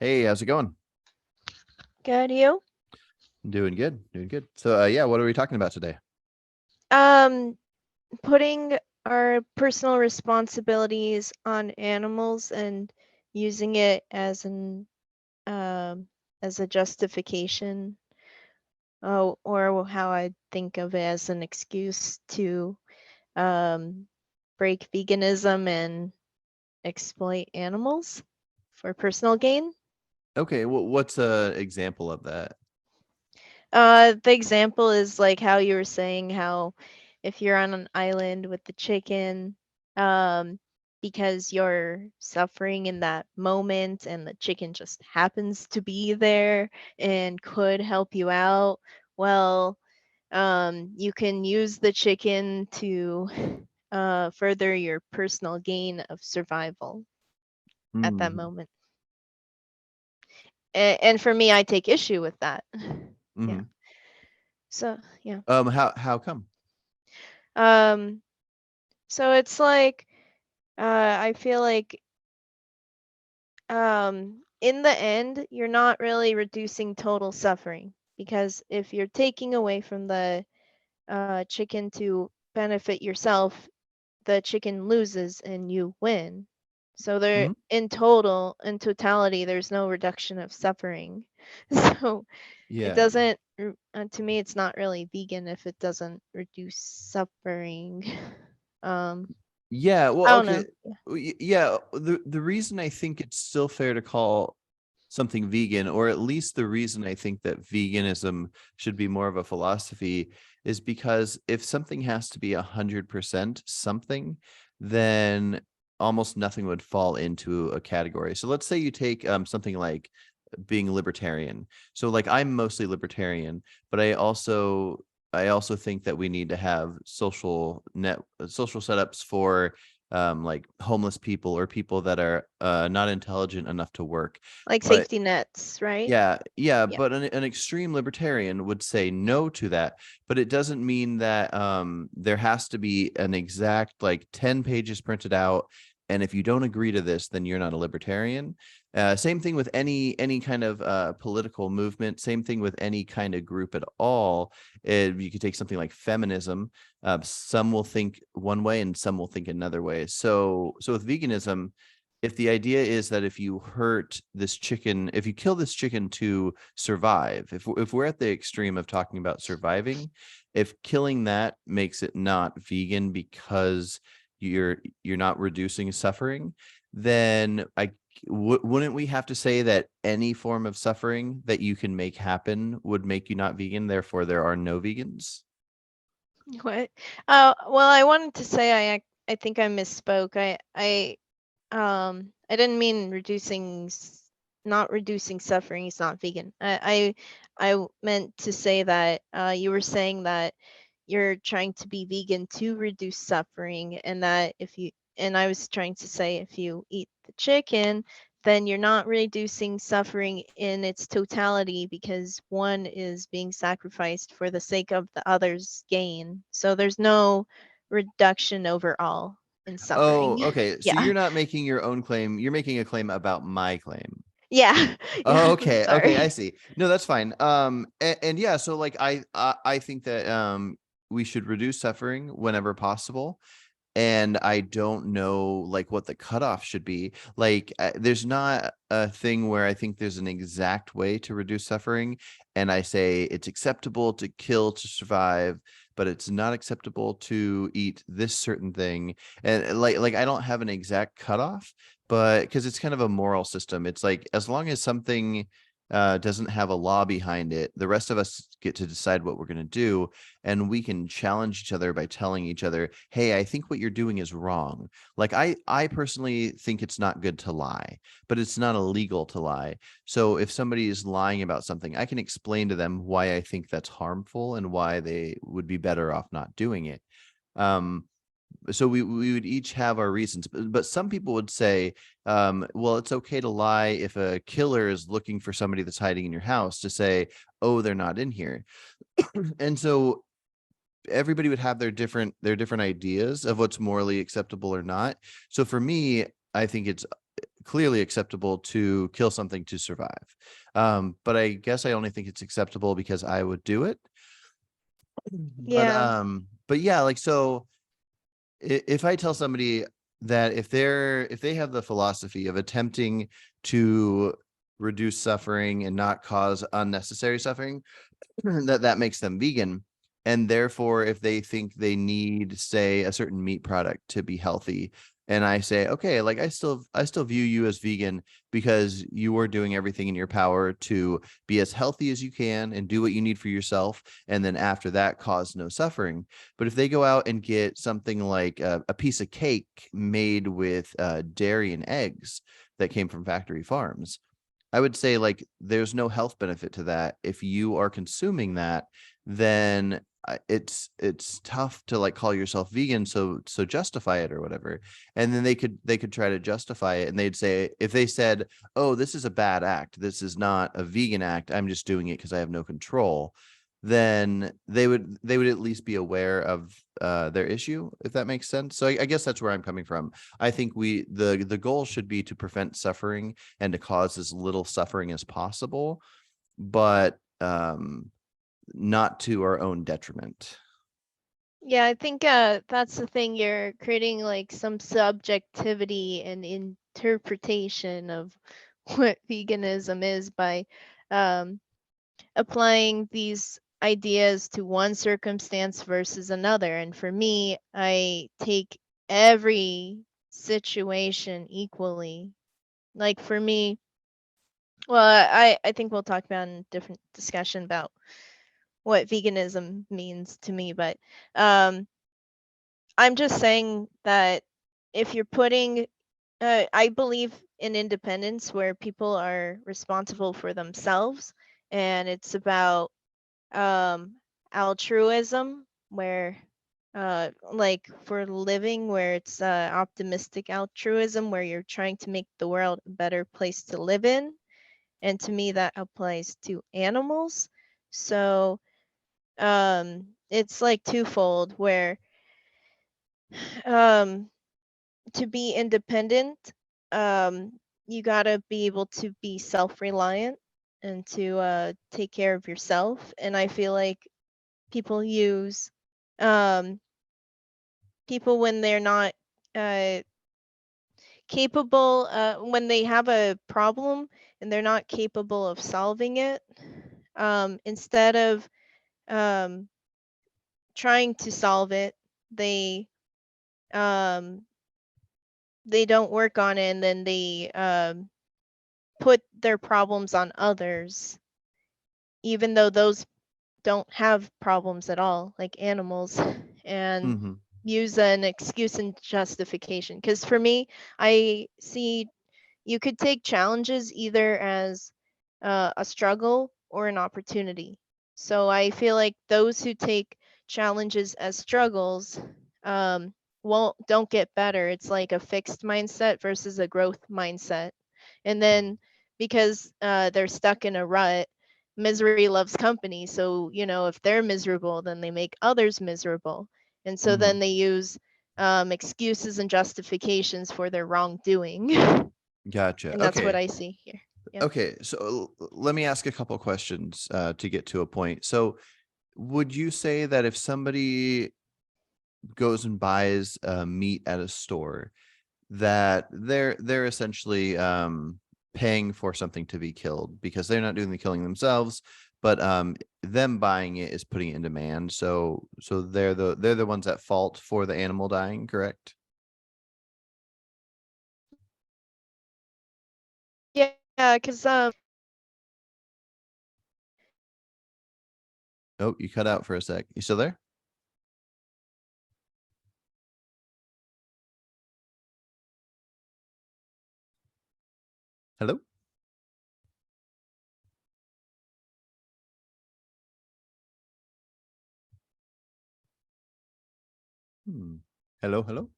Hey, how's it going? Good, you? Doing good, doing good. So, yeah, what are we talking about today? Um, Putting our personal responsibilities on animals and using it um as a justification, or how I think of it as an excuse to um break veganism and exploit animals for personal gain. Okay, well, what's a example of that? The example is like how you were saying how if you're on an island with the chicken, um, because you're suffering in that moment and the chicken just happens to be there and could help you out, well, you can use the chicken to further your personal gain of survival at that Mm-hmm. moment. And for me, I take issue with that. Yeah. Mm-hmm. So, yeah. How come? Um, So it's like I feel like in the end you're not really reducing total suffering because if you're taking away from the chicken to benefit yourself, the chicken loses and you win. So there Hmm. in totality there's no reduction of suffering. So it Yeah, doesn't to me it's not really vegan if it doesn't reduce suffering. Um yeah. Well, I don't okay, know. yeah. The reason I think it's still fair to call something vegan, or at least the reason I think that veganism should be more of a philosophy, is because if something has to be 100% something, then almost nothing would fall into a category. So let's say you take something like being libertarian. So like I'm mostly libertarian, but I also think that we need to have social setups for like homeless people or people that are not intelligent enough to work. Like But safety nets, right? yeah, Yeah. but an extreme libertarian would say no to that. But it doesn't mean that there has to be an exact like 10 pages printed out. And if you don't agree to this, then you're not a libertarian. Same thing with any kind of political movement. Same thing with any kind of group at all. You could take something like feminism. Some will think one way, and some will think another way. So with veganism, if the idea is that if you hurt this chicken, if you kill this chicken to survive, if we're at the extreme of talking about surviving, if killing that makes it not vegan because you're not reducing suffering, then wouldn't we have to say that any form of suffering that you can make happen would make you not vegan, therefore there are no vegans? What? Well, I wanted to say I think I misspoke. I didn't mean not reducing suffering is not vegan. I meant to say that you were saying that you're trying to be vegan to reduce suffering, and that if you and I was trying to say if you eat the chicken, then you're not reducing suffering in its totality because one is being sacrificed for the sake of the other's gain. So there's no reduction overall in Oh, suffering. okay. So Yeah. you're not making your own claim, you're making a claim about my claim. Yeah. Oh, Yeah. I'm okay. Okay, I sorry. see. No, that's fine. And yeah, so like I think that we should reduce suffering whenever possible. And I don't know like what the cutoff should be. Like there's not a thing where I think there's an exact way to reduce suffering, and I say it's acceptable to kill to survive, but it's not acceptable to eat this certain thing. And like I don't have an exact cutoff, but because it's kind of a moral system. It's like as long as something doesn't have a law behind it, the rest of us get to decide what we're going to do, and we can challenge each other by telling each other, hey, I think what you're doing is wrong. Like I personally think it's not good to lie, but it's not illegal to lie. So if somebody is lying about something, I can explain to them why I think that's harmful and why they would be better off not doing it. um so we would each have our reasons, but some people would say, well, it's okay to lie if a killer is looking for somebody that's hiding in your house, to say, oh, they're not in here. And so everybody would have their different ideas of what's morally acceptable or not. So for me, I think it's clearly acceptable to kill something to survive. But I guess I only think it's acceptable because I would do it. Yeah. But yeah, like, so if I tell somebody that if they have the philosophy of attempting to reduce suffering and not cause unnecessary suffering, that makes them vegan. And therefore, if they think they need, say, a certain meat product to be healthy, and I say, okay, like, I still view you as vegan because you are doing everything in your power to be as healthy as you can and do what you need for yourself, and then after that, cause no suffering. But if they go out and get something like a piece of cake made with dairy and eggs that came from factory farms, I would say, like, there's no health benefit to that. If you are consuming that, then it's tough to, like, call yourself vegan, so justify it or whatever. And then they could try to justify it, and they'd say, if they said, oh, this is a bad act, this is not a vegan act, I'm just doing it because I have no control, then they would at least be aware of their issue, if that makes sense. So I guess that's where I'm coming from. I think the goal should be to prevent suffering and to cause as little suffering as possible, but not to our own detriment. Yeah, I think that's the thing. You're creating like some subjectivity and interpretation of what veganism is by um, applying these ideas to one circumstance versus another. And for me, I take every situation equally. Like for me, well, I think we'll talk about in a different discussion about what veganism means to me, but um I'm just saying that if you're putting, I believe in independence where people are responsible for themselves, and it's about um, altruism where, like for living, where it's optimistic altruism where you're trying to make the world a better place to live in, and to me that applies to animals. So it's like twofold where um to be independent, um, you gotta be able to be self-reliant and to take care of yourself. And I feel like people use um, people when they're not uh, capable, when they have a problem and they're not capable of solving it, instead of um, trying to solve it, they um, they don't work on it, and then they put their problems on others, even though those don't have problems at all, like animals, and Hmm. use an excuse and justification. Because for me, I see you could take challenges either as a struggle or an opportunity. So I feel like those who take challenges as struggles um, won't don't get better. It's like a fixed mindset versus a growth mindset. And then because they're stuck in a rut, misery loves company. So, you know, if they're miserable, then they make others miserable. And so Hmm. then they use excuses and justifications for their wrongdoing. Gotcha. And that's what Okay. I see here. Yeah. Okay. So let me ask a couple questions to get to a point. So would you say that if somebody goes and buys meat at a store, that they're essentially paying for something to be killed because they're not doing the killing themselves, but them buying it is putting it in demand, so they're the ones at fault for the animal dying, correct? Yeah, because Oh, you cut out for a sec. You still there? Hello? Hmm. Hello, hello?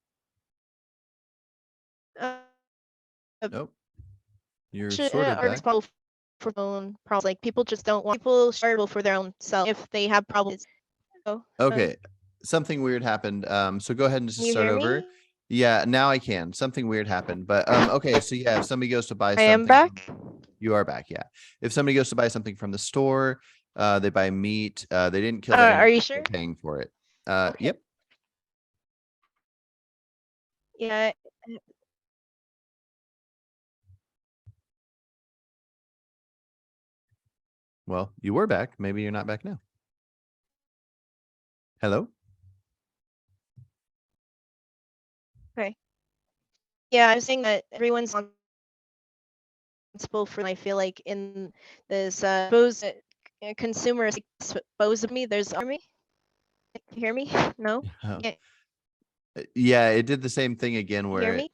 uh, Nope. You're should, sort of are back. responsible for their own problems. Like people just don't want people responsible for their own self if they have problems. Oh, Okay. Something weird happened. So go ahead and can just you start hear over. me? Yeah, now I can. Something weird happened, but okay. So yeah, if somebody goes to buy I am something, back. you are back. Yeah, if somebody goes to buy something from the store, they buy meat. They didn't kill the Are animal. you They're sure? paying for it. Okay. Yep. Yeah. Well, you were back. Maybe you're not back now. Hello. Okay. Yeah, I was saying that everyone's responsible for. I feel like in this consumer expose of me. There's me. You hear me? No. Oh. Yeah. Yeah, it did the same thing again You hear where me?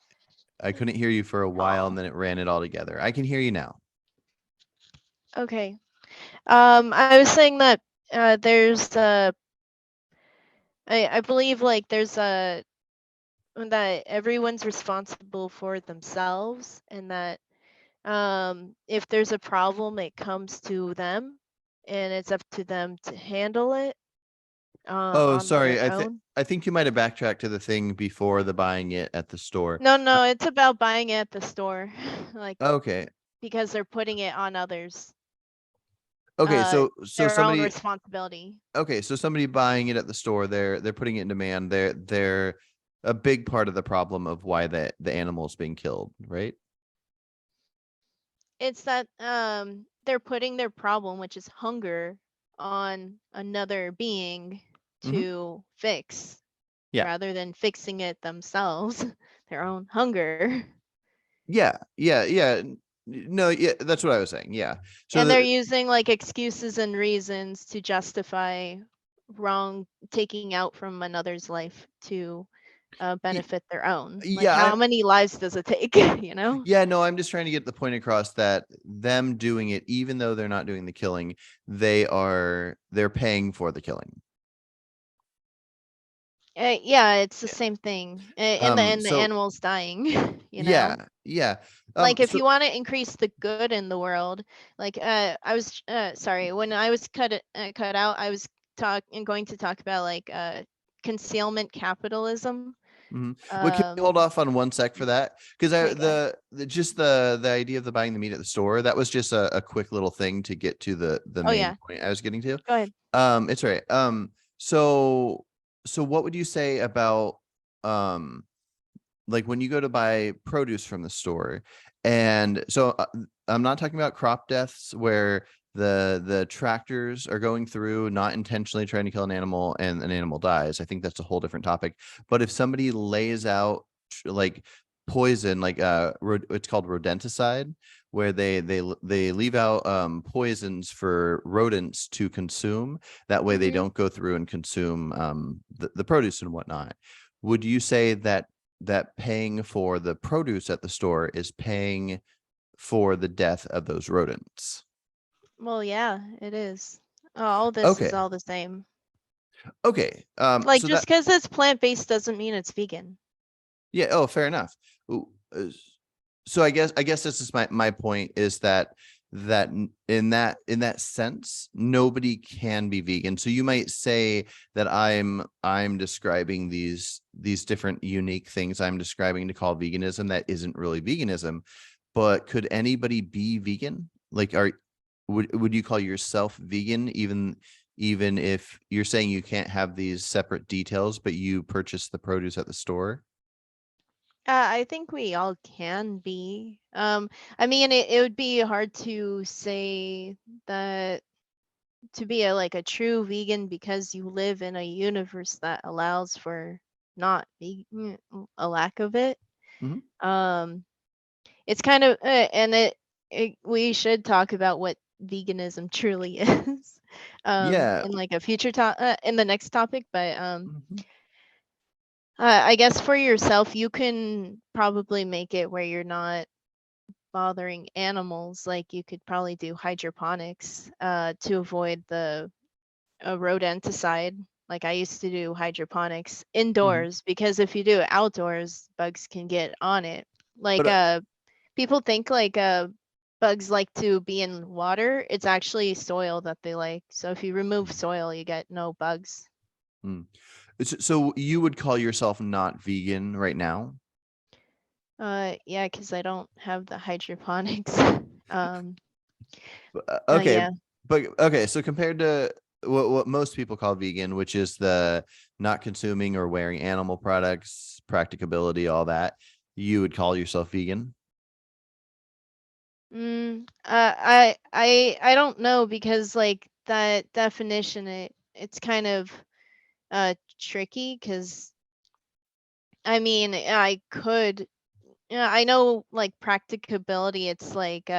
I couldn't hear you for a while and Oh. then it ran it all together. I can hear you now. Okay. I was saying that there's I believe like there's that everyone's responsible for themselves, and that if there's a problem, it comes to them, and it's up to them to handle it Oh, on sorry. their own. I think you might have backtracked to the thing before the buying it at the store. No, it's about buying it at the store, like Okay. because they're putting it on others. Okay, so Their own somebody responsibility. okay, so somebody buying it at the store, they're putting it in demand. They're a big part of the problem of why the animal is being killed, right? It's that they're putting their problem, which is hunger, on another being Mhm. to fix, Yeah. rather than fixing it themselves, their own hunger. Yeah. No, yeah, that's what I was saying. Yeah. So And they're using like excuses and reasons to justify wrong taking out from another's life to benefit their own. Like, yeah, how many lives does it take? You know? yeah, no, I'm just trying to get the point across that them doing it, even though they're not doing the killing, they're paying for the killing. Yeah, it's the Yeah. same thing. And the So animals dying. You know? yeah. Like, if So you want to increase the good in the world, like I was sorry, when I was cut out, I was going to talk about like concealment capitalism. mhm. Well, can we hold off on one sec for that? Because Okay, go ahead. just the idea of the buying the meat at the store, that was just a quick little thing to get to the Oh main yeah, point I was getting to. go ahead. It's all right. So what would you say about um like when you go to buy produce from the store, and so I'm not talking about crop deaths where the tractors are going through not intentionally trying to kill an animal and an animal dies. I think that's a whole different topic. But if somebody lays out like poison, like it's called rodenticide, where they leave out poisons for rodents to consume, that way they Mm-hmm. don't go through and consume the produce and whatnot. Would you say that paying for the produce at the store is paying for the death of those rodents? Well, yeah, it is. All this is Okay. all the same. Okay. Like, So just that because it's plant-based doesn't mean it's vegan. yeah. Oh, fair enough. Ooh, so I guess this is my point is that in that sense nobody can be vegan. So you might say that I'm describing these different unique things I'm describing to call veganism that isn't really veganism, but could anybody be vegan? Like would you call yourself vegan even if you're saying you can't have these separate details but you purchase the produce at the store? I think we all can be. I mean, it would be hard to say that to be a true vegan, because you live in a universe that allows for not vegan, a lack of it. Mhm. Um, it's kind of and we should talk about what veganism truly is Yeah. in like a future in the next topic, but Mhm. I guess for yourself, you can probably make it where you're not bothering animals. Like, you could probably do hydroponics to avoid the rodenticide. Like, I used to do hydroponics Mhm. indoors, because if you do it outdoors, bugs can get on it. Like, But people think like bugs like to be in water. It's actually soil that they like. So if you remove soil, you get no bugs. mm. So you would call yourself not vegan right now? Yeah, because I don't have the hydroponics. um, Okay, yeah. but okay, so compared to what most people call vegan, which is the not consuming or wearing animal products, practicability, all that, you would call yourself vegan? I don't know because like that definition, it's kind of tricky because I mean I could, yeah, I know like practicability, it's like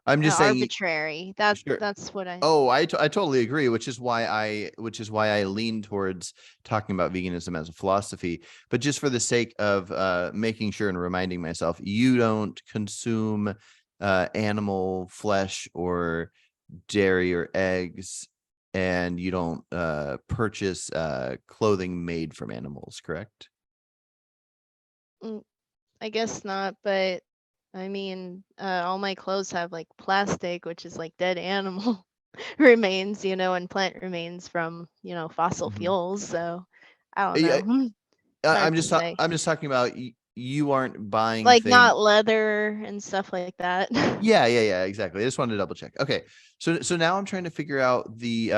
I'm just saying, arbitrary. sure. That's what I. Oh, I totally agree, which is why I lean towards talking about veganism as a philosophy. But just for the sake of making sure and reminding myself, you don't consume animal flesh or dairy or eggs, and you don't purchase clothing made from animals, correct? Mm, I guess not, but I mean, all my clothes have like plastic, which is like dead animal remains, and plant remains from, fossil Mm-hmm. fuels. So I don't Yeah, know. It's hard to say. I'm just talking about you aren't buying Like things. not leather and stuff like that. Yeah, exactly. I just wanted to double check. Okay. So now I'm trying to figure out the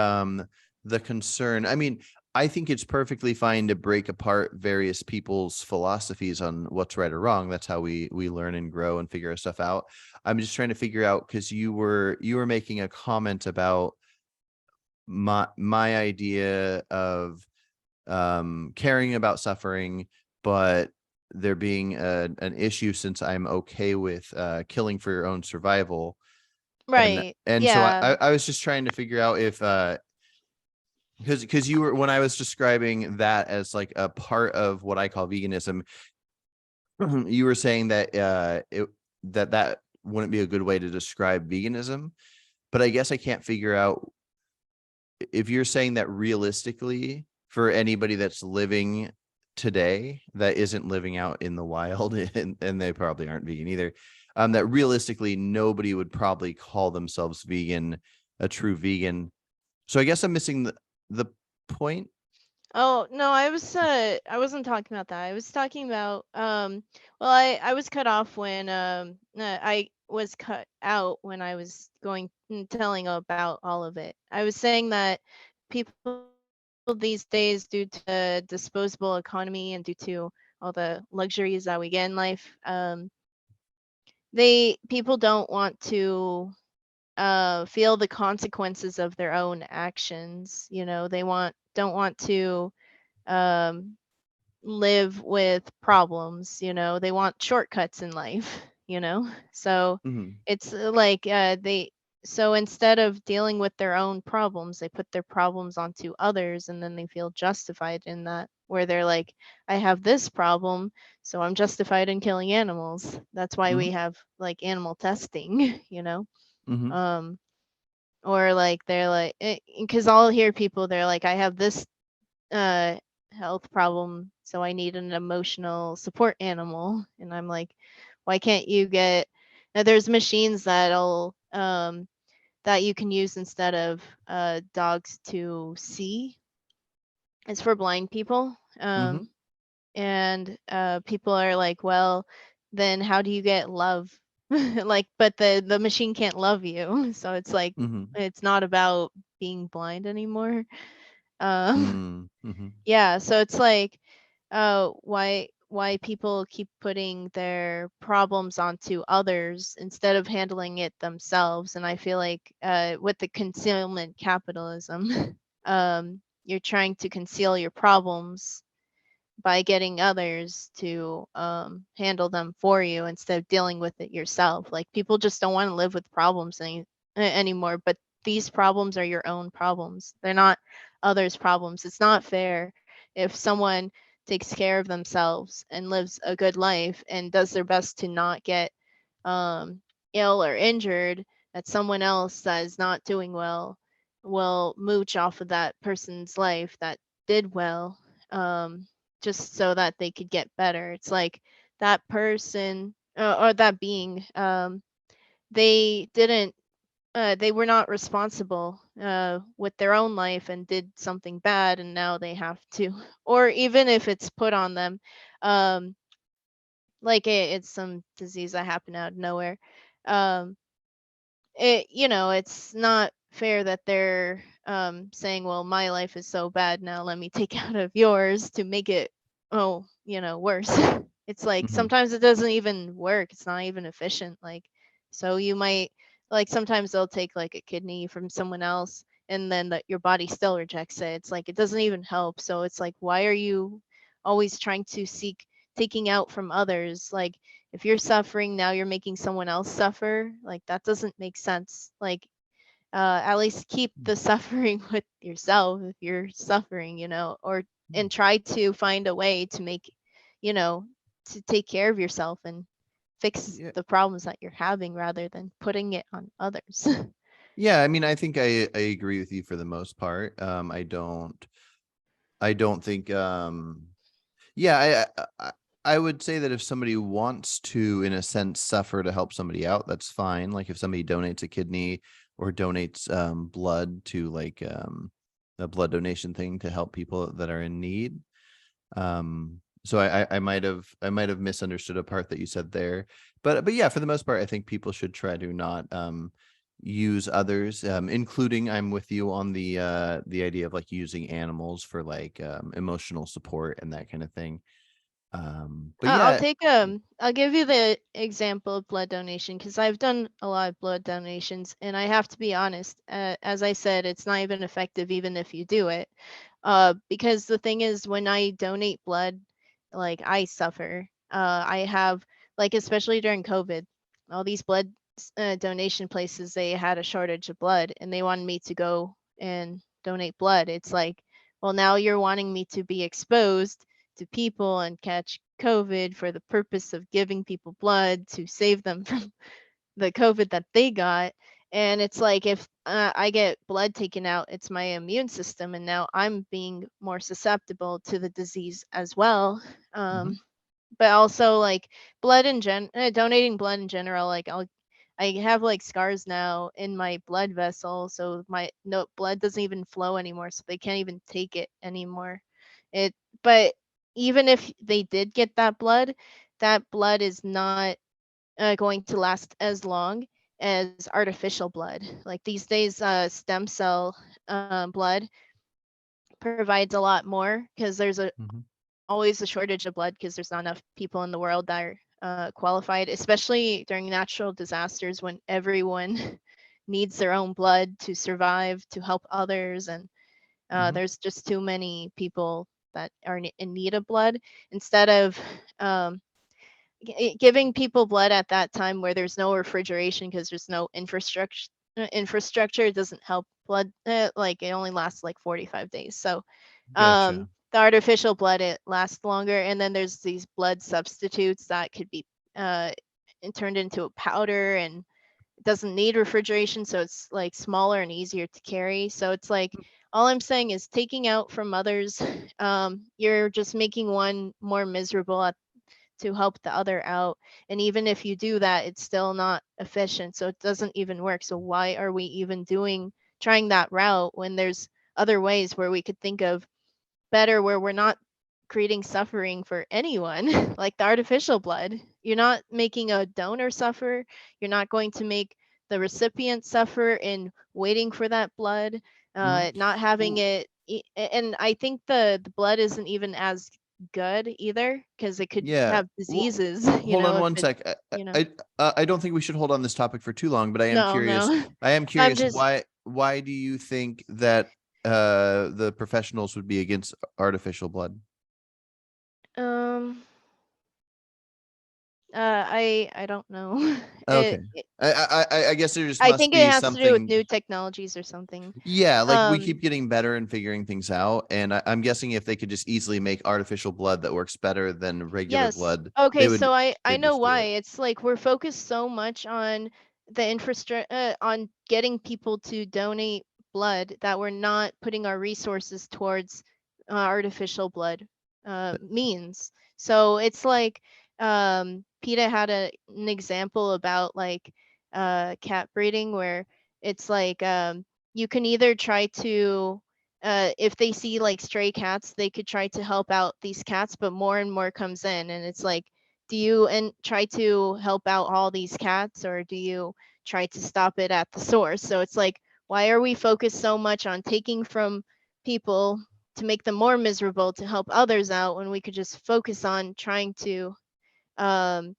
concern. I mean, I think it's perfectly fine to break apart various people's philosophies on what's right or wrong. That's how we learn and grow and figure stuff out. I'm just trying to figure out because you were making a comment about my idea of caring about suffering, but there being an issue since I'm okay with killing for your own survival. and Right. and so I, Yeah. I was just trying to figure out if because you were, when I was describing that as like a part of what I call veganism, you were saying that that wouldn't be a good way to describe veganism. But I guess I can't figure out if you're saying that realistically for anybody that's living today that isn't living out in the wild, and they probably aren't vegan either, that realistically nobody would probably call themselves vegan, a true vegan. So I guess I'm missing the point. Oh, no, I wasn't talking about that. I was talking about well, I was cut off when I was cut out when I was going telling about all of it. I was saying that people these days, due to the disposable economy and due to all the luxuries that we get in life, they people don't want to feel the consequences of their own actions. They don't want to um live with problems. They want shortcuts in life. So Mhm. it's like they so instead of dealing with their own problems, they put their problems onto others, and then they feel justified in that, where they're like, I have this problem, so I'm justified in killing animals. That's why we Mhm. have like animal testing. Mhm. um or like they're like, because I'll hear people, they're like, I have this uh health problem, so I need an emotional support animal. And I'm like, why can't you get, now there's machines that you can use instead of dogs to see. It's for blind people. Mhm. And people are like, well, then how do you get love? Like, but the machine can't love you. So it's like, Mhm. it's not about being blind anymore. um Mhm. Mhm. yeah, so it's like, why people keep putting their problems onto others instead of handling it themselves. And I feel like with the concealment capitalism, you're trying to conceal your problems by getting others to handle them for you instead of dealing with it yourself. Like, people just don't want to live with problems anymore. But these problems are your own problems. They're not others' problems. It's not fair if someone takes care of themselves and lives a good life and does their best to not get um, ill or injured, that someone else that is not doing well will mooch off of that person's life that did well, just so that they could get better. It's like that person, or that being, they didn't, they were not responsible with their own life and did something bad and now they have to, or even if it's put on them, um, like it's some disease that happened out of nowhere. Um, it's not fair that they're saying, well, my life is so bad now, let me take out of yours to make it, worse. It's like Mhm. sometimes it doesn't even work, it's not even efficient. Like, so you might, like, sometimes they'll take like a kidney from someone else and then your body still rejects it. It's like it doesn't even help. So it's like, why are you always trying to seek taking out from others? Like, if you're suffering, now you're making someone else suffer. Like, that doesn't make sense. Like, at least keep the suffering with yourself if you're suffering, or and try to find a way to make, you know to take care of yourself and fix Yeah. the problems that you're having rather than putting it on others. Yeah, I mean, I think I agree with you for the most part. I don't think yeah, I would say that if somebody wants to, in a sense, suffer to help somebody out, that's fine. Like if somebody donates a kidney or donates blood to like a blood donation thing to help people that are in need. So I might have misunderstood a part that you said there. But yeah, for the most part, I think people should try to not use others, including I'm with you on the idea of like using animals for like emotional support and that kind of thing. But I'll yeah. take I'll give you the example of blood donation because I've done a lot of blood donations and I have to be honest. As I said, it's not even effective even if you do it. Because the thing is, when I donate blood, like I suffer. I have, like, especially during COVID, all these blood donation places, they had a shortage of blood and they wanted me to go and donate blood. It's like, well, now you're wanting me to be exposed to people and catch COVID for the purpose of giving people blood to save them from the COVID that they got. And it's like, if I get blood taken out, it's my immune system, and now I'm being more susceptible to the disease as well. Mhm. But also, like, donating blood in general, like I have like scars now in my blood vessel, so my no blood doesn't even flow anymore, so they can't even take it anymore. It but even if they did get that blood is not going to last as long as artificial blood. Like these days, stem cell blood provides a lot more because there's Mhm. always a shortage of blood because there's not enough people in the world that are qualified, especially during natural disasters when everyone needs their own blood to survive, to help others, and Mhm. there's just too many people that are in need of blood. Instead of um, giving people blood at that time where there's no refrigeration because there's no infrastructure, it doesn't help blood. Like it only lasts like 45 days. So Gotcha. the artificial blood, it lasts longer, and then there's these blood substitutes that could be uh, turned into a powder and it doesn't need refrigeration, so it's like smaller and easier to carry. So it's like, all I'm saying is taking out from others, you're just making one more miserable to help the other out. And even if you do that, it's still not efficient. So it doesn't even work. So why are we even trying that route when there's other ways where we could think of better, where we're not creating suffering for anyone, like the artificial blood? You're not making a donor suffer. You're not going to make the recipient suffer in waiting for that blood, Mhm. not having it. And I think the blood isn't even as good either because it could Yeah. have Well, diseases, hold on if one it, sec. you know. I don't think we should hold on this topic for too long, but I am No, curious. no. I am I'm curious just why do you think that the professionals would be against artificial blood? um I don't know. Okay. I guess there just I must think it be has to do with something. new technologies or something. Yeah, like we Um keep getting better and figuring things out, and I'm guessing if they could just easily make artificial blood that works better than regular Yes. blood, Okay, they so would I they'd know just do why. it. It's like we're focused so much on the infrastructure, on getting people to donate blood, that we're not putting our resources towards artificial blood means. So it's like PETA had an example about like cat breeding where it's like you can either try to, if they see like stray cats, they could try to help out these cats, but more and more comes in, and it's like, do you and try to help out all these cats, or do you try to stop it at the source? So it's like, why are we focused so much on taking from people to make them more miserable to help others out, when we could just focus on trying to um,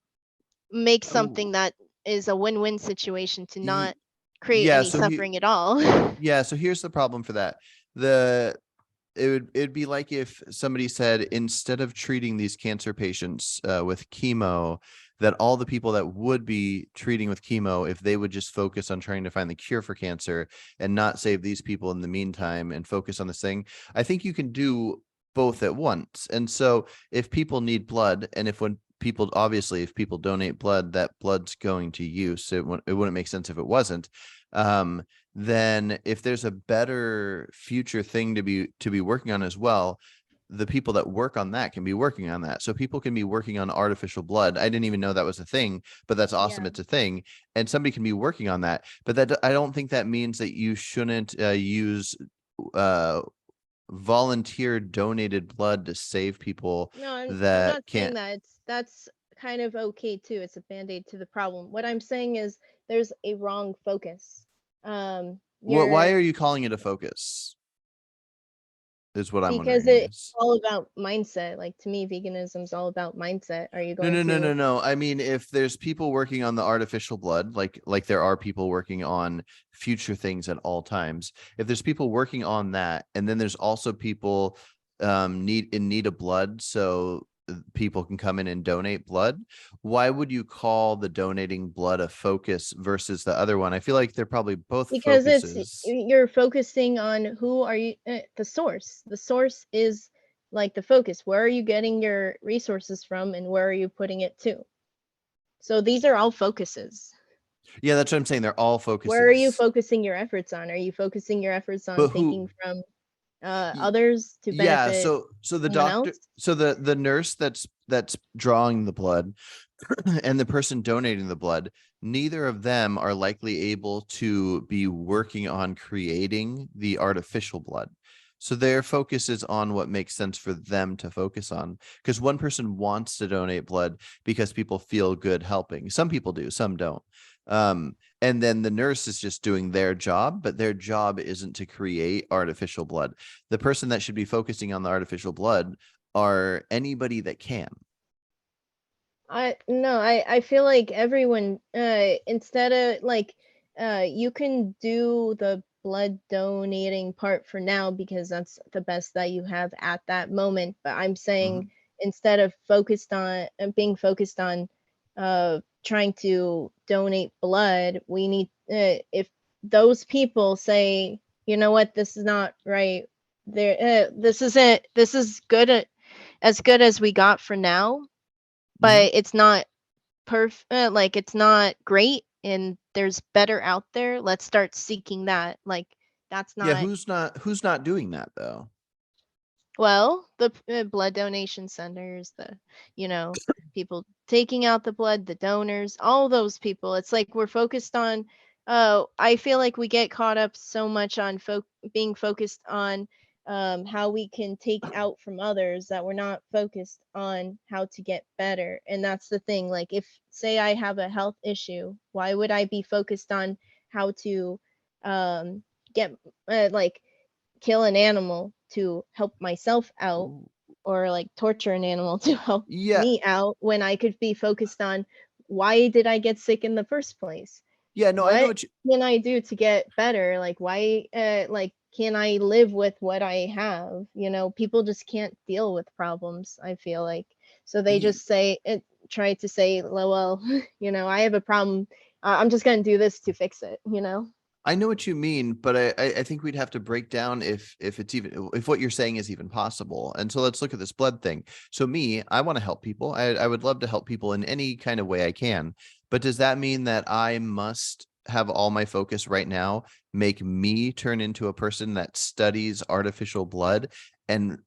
make Oh, something that is a win-win situation to ye- not create yeah. any So suffering at all. yeah. So here's the problem for that. The it'd be like if somebody said, instead of treating these cancer patients with chemo, that all the people that would be treating with chemo, if they would just focus on trying to find the cure for cancer and not save these people in the meantime and focus on this thing. I think you can do both at once. And so if people need blood, and when people, obviously if people donate blood, that blood's going to use, it wouldn't make sense if it wasn't. Then if there's a better future thing to be working on as well, the people that work on that can be working on that. So people can be working on artificial blood. I didn't even know that was a thing, but that's awesome. Yeah. It's a thing, and somebody can be working on that. But that, I don't think that means that you shouldn't use uh volunteer donated blood to save people No, I'm that not saying can't. that. That's kind of okay too. It's a band-aid to the problem. What I'm saying is there's a wrong focus. Why You're are you calling it a focus? Is what I'm because wondering it's is. all about mindset. Like, to me, veganism's all about mindset. Are you No, going no, no, to? no, no. I mean, if there's people working on the artificial blood, like there are people working on future things at all times. If there's people working on that, and then there's also people need of blood, so people can come in and donate blood. Why would you call the donating blood a focus versus the other one? I feel like they're probably both Because it's focuses. you're focusing on who are you, the source. The source is like the focus. Where are you getting your resources from, and where are you putting it to? So these are all focuses. Yeah, that's what I'm saying. They're all Where are you focuses. focusing your efforts on? Are you focusing your efforts on But taking who? from y- others to Yeah, benefit so the someone else? doctor, so the nurse that's drawing the blood and the person donating the blood, neither of them are likely able to be working on creating the artificial blood. So their focus is on what makes sense for them to focus on. Because one person wants to donate blood because people feel good helping. Some people do, some don't. And then the nurse is just doing their job, but their job isn't to create artificial blood. The person that should be focusing on the artificial blood are anybody that can. I feel like everyone, instead of like, you can do the blood donating part for now because that's the best that you have at that moment. But I'm saying, Mhm. instead of focused on being focused on trying to donate blood, we need, if those people say, you know what, this is not right. There, this isn't. This is as good as we got for now, Mhm. but it's not like, it's not great, and there's better out there. Let's start seeking that. Like, that's Yeah, not, who's not doing that though? well, the blood donation centers, the, you know, people taking out the blood, the donors, all those people. It's like we're focused on, I feel like we get caught up so much on being focused on how we can take out from others, that we're not focused on how to get better. And that's the thing. Like, if, say, I have a health issue, why would I be focused on how to um get like, kill an animal to help myself out, Ooh. or like torture an animal to help Yeah, me out, when I could be focused on, why did I get sick in the first place? yeah, no, I know What what you. can I do to get better? Like, why, like, can I live with what I have? People just can't deal with problems, I feel like. So they Ye- just try to say, well, I have a problem. I'm just going to do this to fix it. I know what you mean, but I think we'd have to break down if it's even, if what you're saying is even possible. And so let's look at this blood thing. So me, I want to help people. I would love to help people in any kind of way I can. But does that mean that I must have all my focus right now, make me turn into a person that studies artificial blood and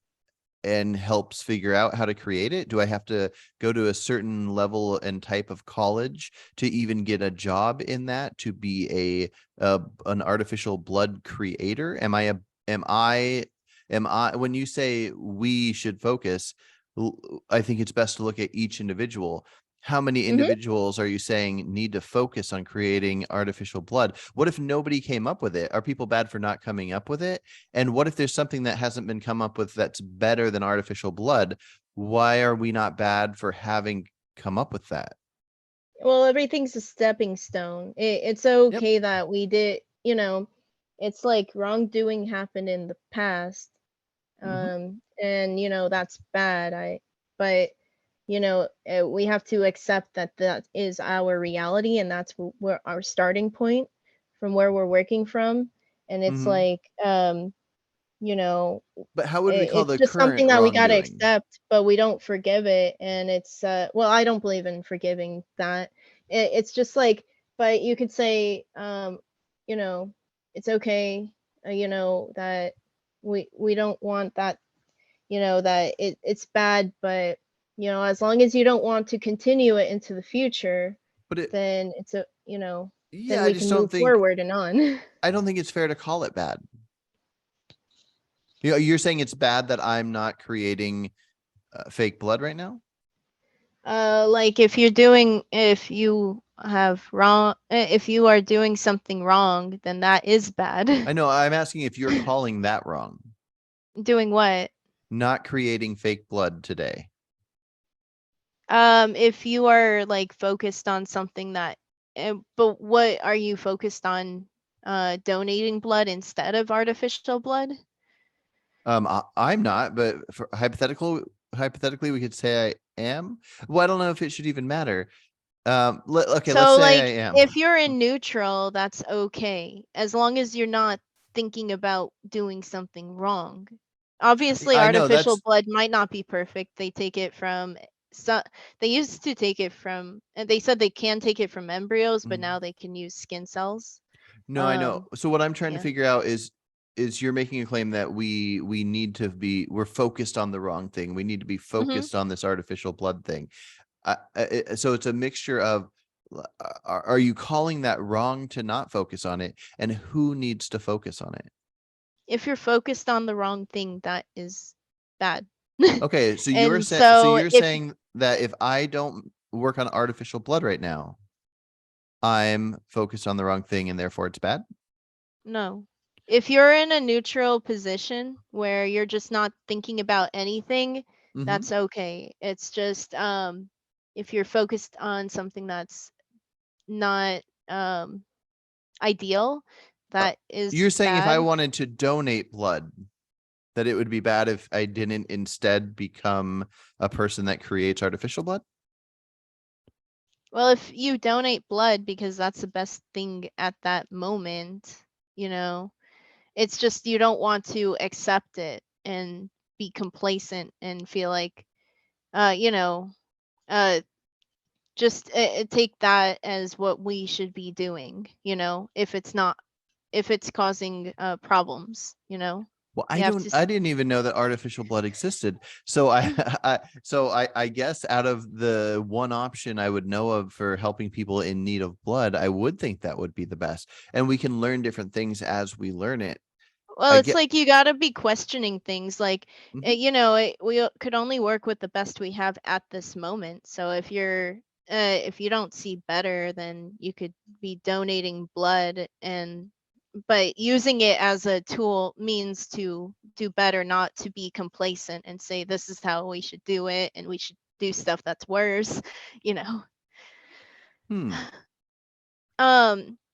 and helps figure out how to create it? Do I have to go to a certain level and type of college to even get a job in that, to be an artificial blood creator? Am I when you say we should focus, I think it's best to look at each individual. How many Hmm. individuals are you saying need to focus on creating artificial blood? What if nobody came up with it? Are people bad for not coming up with it? And what if there's something that hasn't been come up with that's better than artificial blood? Why are we not bad for having come up with that? Well, everything's a stepping stone. It's Yep. okay that we did, it's like wrongdoing happened in the past, Hmm. and that's bad. But we have to accept that that is our reality, and that's where our starting point from where we're working from. And it's Hmm. like, you know But how would we call it's the just something current that we got to wrongdoing? accept, but we don't forgive it. And it's well, I don't believe in forgiving that. It's just like, but you could say, you know it's okay, that we don't want that, that it's bad, but as long as you don't want to continue it into the future, But it, then it's a then yeah, we can move forward and on. I don't think it's fair to call it bad. You're saying it's bad that I'm not creating fake blood right now? Like if you have wrong, if you are doing something wrong, then that is bad. I know. I'm asking if you're calling that wrong. Doing what? Not creating fake blood today. If you are like focused on something that, but what are you focused on? Donating blood instead of artificial blood? I'm not, but for hypothetically, we could say I am. Well, I don't know if it should even matter. Okay, let's So say like I am. if you're in neutral, that's okay, as long as you're not thinking about doing something wrong. Obviously, I know artificial that's. blood might not be perfect. They take it from, so they used to take it from, and they said they can take it from embryos, but Mhm. now they can use skin cells. No, I know. Um, So what I'm trying to yeah. figure out is you're making a claim that we need to be we're focused on the wrong thing. We need to be Hmm. focused on this artificial blood thing. So it's a mixture of are you calling that wrong to not focus on it, and who needs to focus on it? If you're focused on the wrong thing, that is bad. Okay, so And you're so if saying that if I don't work on artificial blood right now, I'm focused on the wrong thing and therefore it's bad? No. If you're in a neutral position where you're just not thinking about anything, Hmm. that's okay. It's just if you're focused on something that's not ideal, that You're is saying if I bad. wanted to donate blood, that it would be bad if I didn't instead become a person that creates artificial blood? Well, if you donate blood because that's the best thing at that moment, you know, it's just you don't want to accept it and be complacent and feel like uh, you know, uh just take that as what we should be doing, if it's not, if it's causing problems, Well, you have to I didn't even know that artificial blood existed. So I guess out of the one option I would know of for helping people in need of blood, I would think that would be the best. And we can learn different things as we learn it. well, I it's get. like you got to be questioning things like, Mhm. we could only work with the best we have at this moment. So if you don't see better, then you could be donating blood, and but using it as a tool means to do better, not to be complacent and say this is how we should do it and we should do stuff that's worse, you know. Hmm.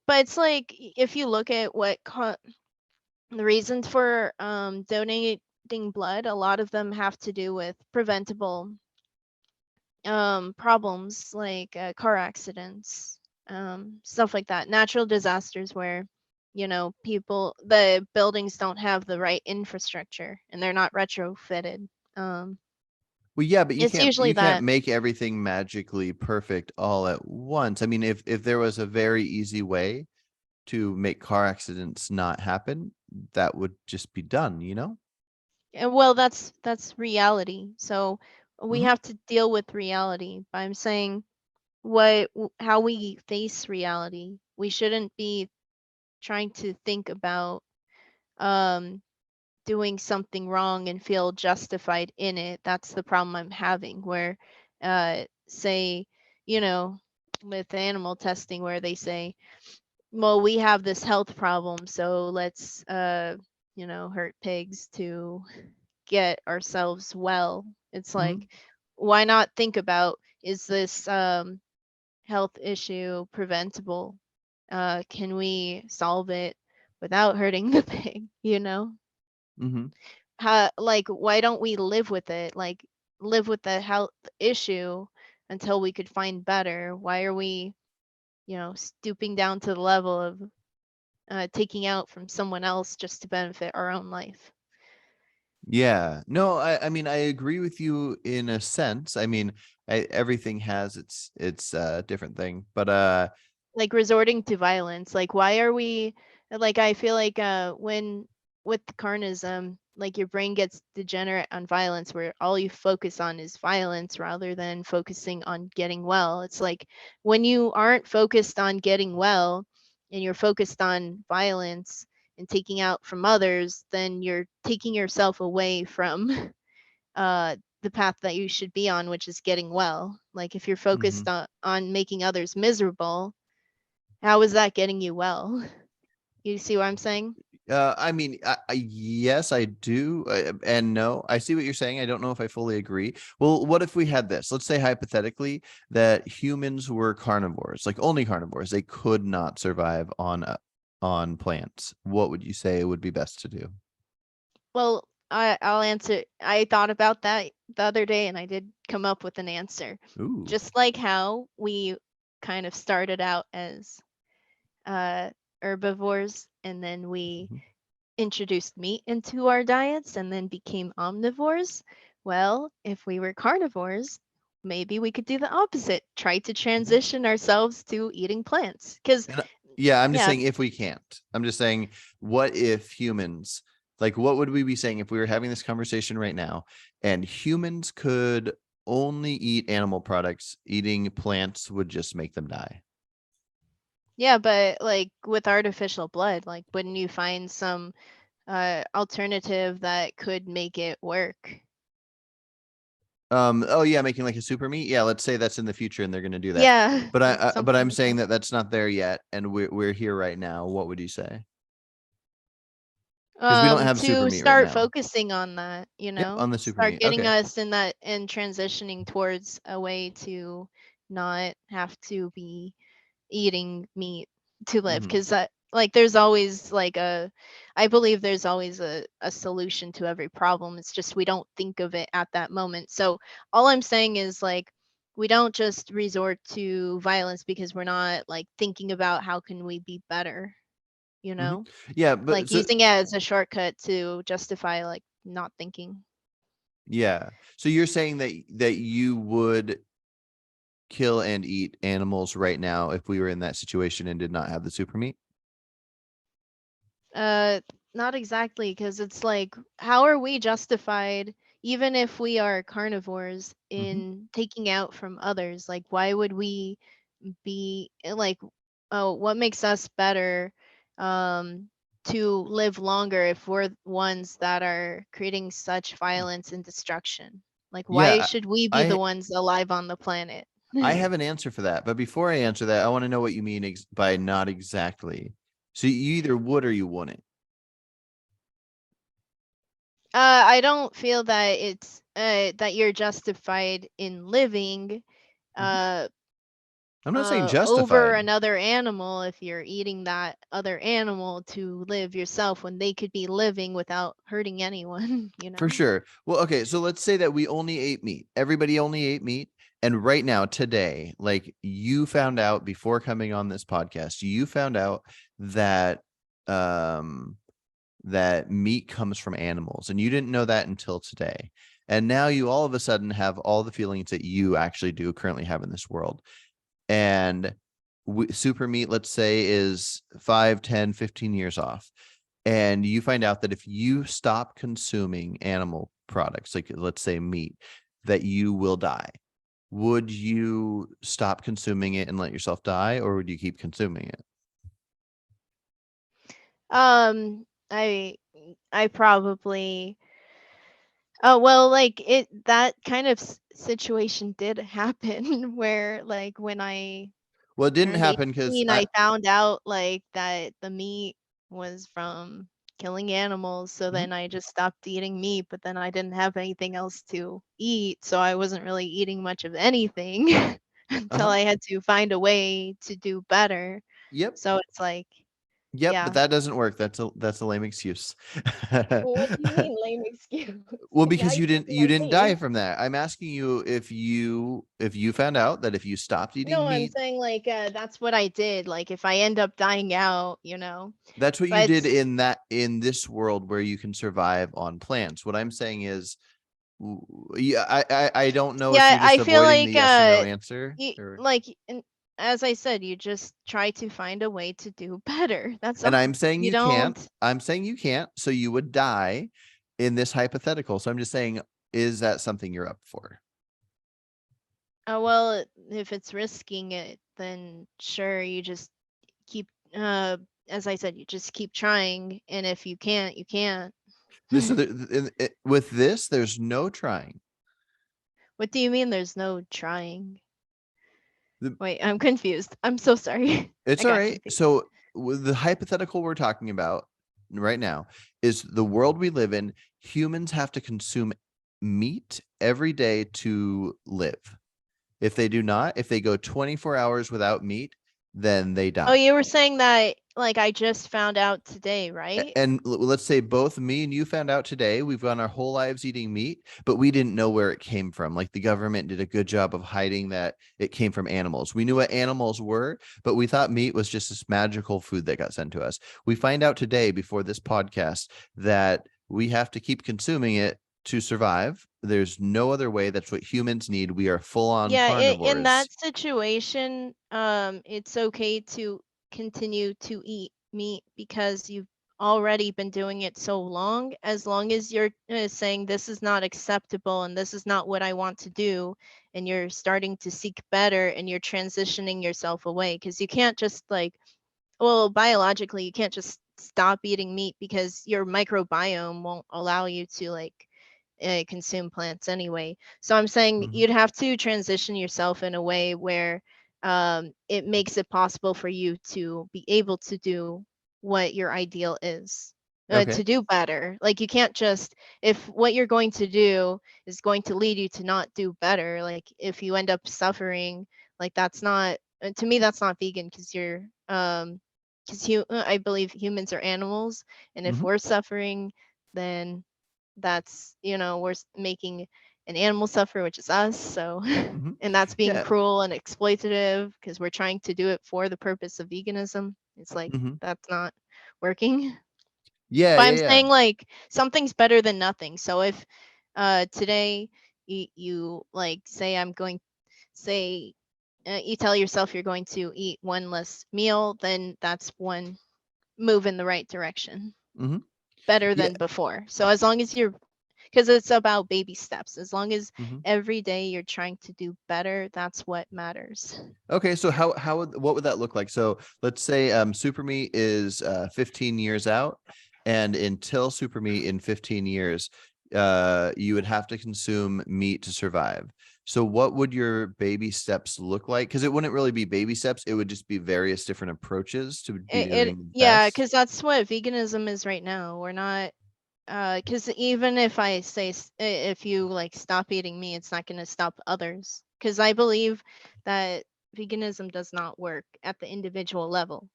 But it's like if you look at the reasons for donating blood, a lot of them have to do with preventable problems like car accidents, stuff like that, natural disasters where the buildings don't have the right infrastructure and they're not retrofitted. um Well, yeah, but it's usually you can't that. make everything magically perfect all at once. I mean, if there was a very easy way to make car accidents not happen, that would just be done, you know? Well, that's reality. So we Mhm. have to deal with reality. But I'm saying how we face reality. We shouldn't be trying to think about um doing something wrong and feel justified in it. That's the problem I'm having where say, you know, with animal testing where they say, well, we have this health problem, so let's hurt pigs to get ourselves well. It's Mhm. like, why not think about, is this health issue preventable? Can we solve it without hurting the pig, you know? Mhm. Like, why don't we live with it? Like, live with the health issue until we could find better. Why are we, stooping down to the level of taking out from someone else just to benefit our own life? Yeah. No, I mean, I agree with you in a sense. I mean, everything has its different thing, but Like resorting to violence. Like, why are we, like, I feel like when with the carnism, like your brain gets degenerate on violence where all you focus on is violence rather than focusing on getting well. It's like when you aren't focused on getting well and you're focused on violence and taking out from others, then you're taking yourself away from the path that you should be on, which is getting well. Like if you're focused mhm. on making others miserable, how is that getting you well? You see what I'm saying? I mean, yes, I do, and no, I see what you're saying. I don't know if I fully agree. Well, what if we had this? Let's say hypothetically that humans were carnivores, like only carnivores. They could not survive on plants. What would you say would be best to do? Well, I'll answer. I thought about that the other day and I did come up with an answer. Ooh. Just like how we kind of started out as uh, herbivores and then we Mhm. introduced meat into our diets and then became omnivores. Well, if we were carnivores, maybe we could do the opposite, try to Mhm. transition ourselves to eating plants. Because, And yeah, I'm just yeah, saying if we can't. I'm just saying, what if humans, like, what would we be saying if we were having this conversation right now and humans could only eat animal products, eating plants would just make them die? yeah, but like with artificial blood, like wouldn't you find some alternative that could make it work? Oh yeah, making like a super meat. Yeah, let's say that's in the future and they're going to do that. Yeah, But but something I'm like saying that. that that's not there yet and we're here right now. What would you say? Because we don't have super To meat right start now. focusing on that, Yep, on the super start meat. getting Okay. us in that and transitioning towards a way to not have to be eating meat to live. Hmm. Because like there's always like I believe there's always a solution to every problem. It's just we don't think of it at that moment. So all I'm saying is like we don't just resort to violence because we're not like thinking about how can we be better, you Hmm. know? Yeah, Like but so using it as a shortcut to justify like not thinking. yeah. So you're saying that you would kill and eat animals right now if we were in that situation and did not have the super meat? Uh, Not exactly, because it's like, how are we justified, even if we are carnivores, Hmm. in taking out from others? Like, why would we be like, oh, what makes us better to live longer if we're ones that are creating such violence and destruction? Like, why Yeah, should we be the I ones alive on the planet? I have an answer for that. But before I answer that, I want to know what you mean by not exactly. So you either would or you wouldn't. I don't feel that it's that you're justified in living Mhm. uh I'm not saying over justified. another animal if you're eating that other animal to live yourself when they could be living without hurting anyone, you For know? sure. Well, okay, so let's say that we only ate meat. Everybody only ate meat. And right now, today, like you found out before coming on this podcast, you found out that um that meat comes from animals and you didn't know that until today. And now you all of a sudden have all the feelings that you actually do currently have in this world. And super meat, let's say, is 5, 10, 15 years off. and you find out that if you stop consuming animal products, like let's say meat, that you will die. Would you stop consuming it and let yourself die, or would you keep consuming it? Um, I probably. Oh, well, like that kind of situation did happen where like when I Well, it didn't turned happen because 18, I found out like that the meat was from killing animals. So Mhm. then I just stopped eating meat, but then I didn't have anything else to eat. So I wasn't really eating much of anything until Uh-huh. I had to find a way to do better. Yep. So it's like, Yep, but yeah. that doesn't work. That's a lame excuse. Well, what do you mean lame excuse? Well, Yeah, because you can be you like didn't me. die from that. I'm asking you if you found out that if you stopped No, eating I'm meat, saying like that's what I did. Like if I end up dying out, that's what you but did in this world where you can survive on plants. What I'm saying is, yeah, I don't know if yeah, you're just I feel avoiding the like yes or no answer, you or like as I said, you just try to find a way to do better. That's and all. I'm saying You you can't. don't. I'm saying you can't, so you would die in this hypothetical. So I'm just saying, is that something you're up for? Well, if it's risking it, then sure, you just keep. As I said, you just keep trying, and if you can't, you can't. This is with this, there's no trying. What do you mean? There's no trying. The, Wait, I'm confused. I'm so sorry. it's I all got right. confused. So with the hypothetical we're talking about right now is the world we live in. Humans have to consume meat every day to live. If they do not, if they go 24 hours without meat, then they Oh, die. you were saying that like I just found out today, right? And let's say both me and you found out today we've gone our whole lives eating meat, but we didn't know where it came from. Like the government did a good job of hiding that it came from animals. We knew what animals were, but we thought meat was just this magical food that got sent to us. We find out today before this podcast that we have to keep consuming it to survive. There's no other way. That's what humans need. We are full on Yeah, in carnivores. that situation, it's okay to continue to eat meat because you've already been doing it so long as you're saying this is not acceptable and this is not what I want to do, and you're starting to seek better and you're transitioning yourself away because you can't just like, well, biologically, you can't just stop eating meat because your microbiome won't allow you to like consume plants anyway. So I'm saying Mhm. you'd have to transition yourself in a way where it makes it possible for you to be able to do what your ideal is. To Okay. do better. Like you can't just, if what you're going to do is going to lead you to not do better, like if you end up suffering, like that's not, to me, that's not vegan because you're, because I believe humans are animals. And if Mhm. we're suffering, then that's we're making an animal suffer, which is us. So Mhm. and that's being Yeah. cruel and exploitative because we're trying to do it for the purpose of veganism. It's like Mhm. that's not working. Yeah, But yeah, I'm yeah. saying like something's better than nothing. So if today you like say I'm going say you tell yourself you're going to eat one less meal, then that's one move in the right direction, Mhm. better Yeah. than before. So as long as you're, because it's about baby steps. As long as Mhm. every day you're trying to do better, that's what matters. Okay, so what would that look like? So let's say Super Meat is 15 years out, and until Super Meat in 15 years, you would have to consume meat to survive. So what would your baby steps look like? Because it wouldn't really be baby steps, it would just be various different approaches to be It doing yeah, best. because that's what veganism is right now. We're not because even if I say if you like stop eating meat, it's not going to stop others. Because I believe that veganism does not work at the individual level.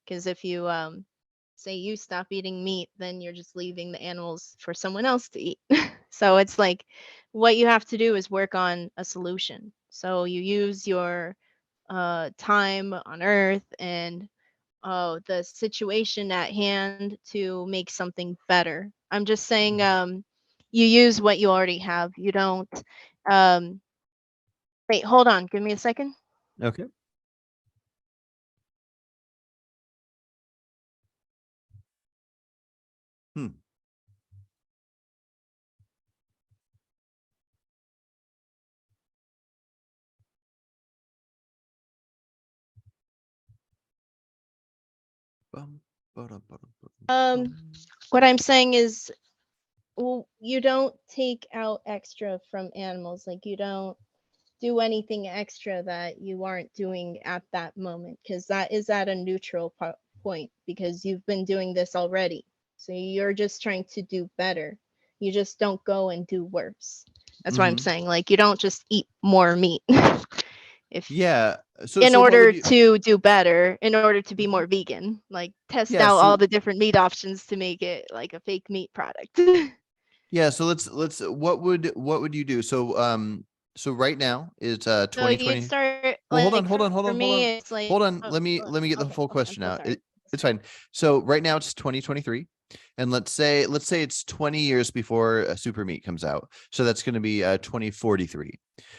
Because if you say you stop eating meat, then you're just leaving the animals for someone else to eat. So it's like what you have to do is work on a solution. So you use your time on Earth and the situation at hand to make something better. I'm just saying you use what you already have. You don't um, wait, hold on, give me a second. Okay. Hmm. Bum, ba-dum, ba-dum, ba-dum, Um, bum. what I'm saying is, well, you don't take out extra from animals. Like you don't do anything extra that you aren't doing at that moment, because that is at a neutral point, because you've been doing this already. So you're just trying to do better. You just don't go and do worse. That's what I'm Mhm. saying. Like you don't just eat more meat. If Yeah. So in so what order would you? to do better, in order to be Mhm. more vegan, like test Yeah. out all So the different meat options to make it like a fake meat product. yeah. So let's. What would you do? So right now it's So you'd 2020. start Well, hold on, like hold on, hold for on, hold on, me, it's like, hold on. oh, Let me get the okay, full okay, I'm question so out. sorry. It's fine. So right now it's 2023, and let's say it's 20 years before Super Meat comes out. So that's going to be 2043.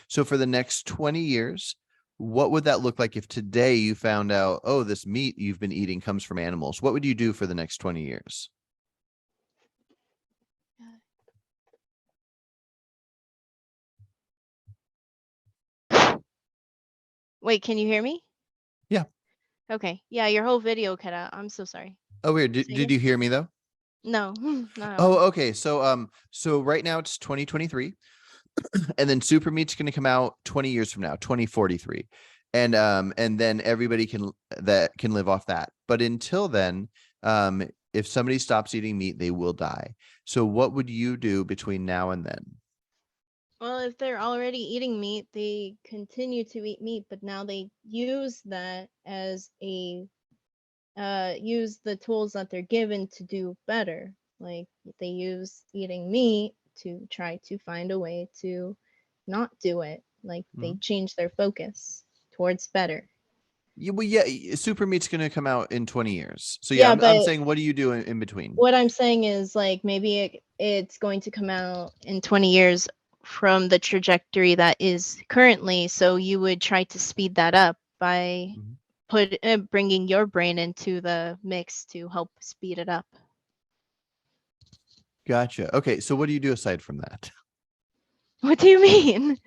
So for the next 20 years, what would that look like if today you found out, oh, this meat you've been eating comes from animals? What would you do for the next 20 years? Wait, can you hear me? Yeah. Okay, yeah, your whole video cut out. I'm so sorry. Oh, weird. Did, Say did again? you hear me though? No, not at Oh, all. okay. So right now it's 2023. And then Super Meat's going to come out 20 years from now, 2043. And then everybody can live off that. But until then, if somebody stops eating meat, they will die. So what would you do between now and then? Well, if they're already eating meat, they continue to eat meat, but now they use that as a use the tools that they're given to do better. Like they use eating meat to try to find a way to not do it. Like they Mhm. change their focus towards better. Yeah, well, yeah, Super Meat's going to come out in 20 years. So yeah, Yeah, I'm but saying, what do you do in between? what I'm saying is like maybe it's going to come out in 20 years from the trajectory that is currently. So you would try to speed that up by Mhm. bringing your brain into the mix to help speed it up. Gotcha. Okay, so what do you do aside from that? What do you mean?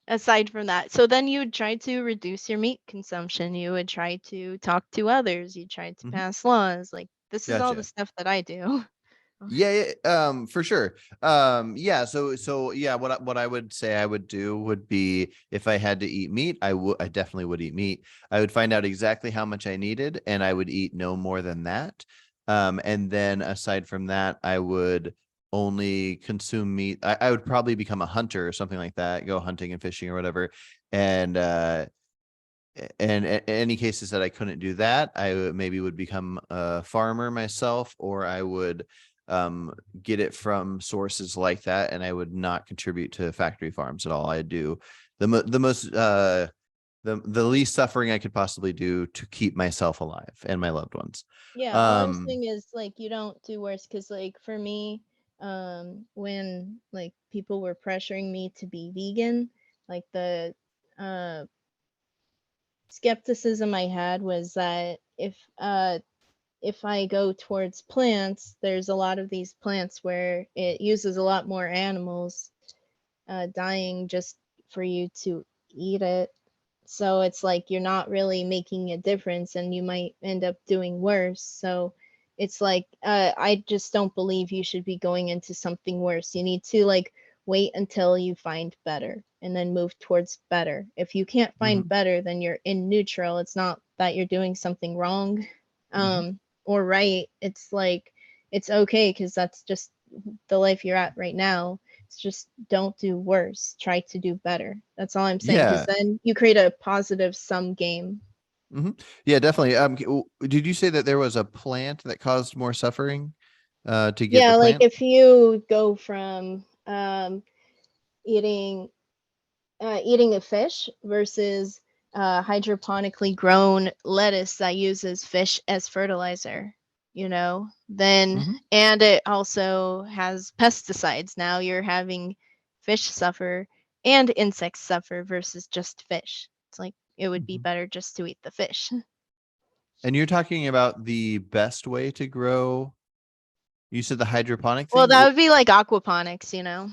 Aside from that, so then you would try to reduce your meat consumption. You would try to talk to others. You try to Mhm. pass laws. Like this is all the Gotcha. stuff that I do. Yeah, for sure. Yeah, so yeah, what I would say I would do would be if I had to eat meat, I definitely would eat meat. I would find out exactly how much I needed and I would eat no more than that. And then aside from that, I would only consume meat. I would probably become a hunter or something like that, go hunting and fishing or whatever. And any cases that I couldn't do that, maybe would become a farmer myself, or I would get it from sources like that, and I would not contribute to factory farms at all. I do the most the least suffering I could possibly do to keep myself alive and my loved ones. Yeah, all I'm Um, saying is like you don't do worse, because like for me, when like people were pressuring me to be vegan, like the uh skepticism I had was that if I go towards plants, there's a lot of these plants where it uses a lot more animals dying just for you to eat it. So it's like you're not really making a difference and you might end up doing worse. So it's like I just don't believe you should be going into something worse. You need to like wait until you find better and then move towards better. If you can't find mhm, better, then you're in neutral. It's not that you're doing something wrong mhm. or right. It's like it's okay because that's just the life you're at right now. It's just don't do worse. Try to do better. That's all I'm saying. Because Yeah, then you create a positive sum game. yeah, definitely. Did you say that there was a plant that caused more suffering to get the Yeah, like plant? if you go from eating eating a fish versus hydroponically grown lettuce that uses fish as fertilizer, then Mhm. and it also has pesticides. Now you're having fish suffer and insects suffer versus just fish. It's like it would be Mhm. better just to eat the fish. And you're talking about the best way to grow You said the hydroponic Well, thing? that would be like aquaponics, you know.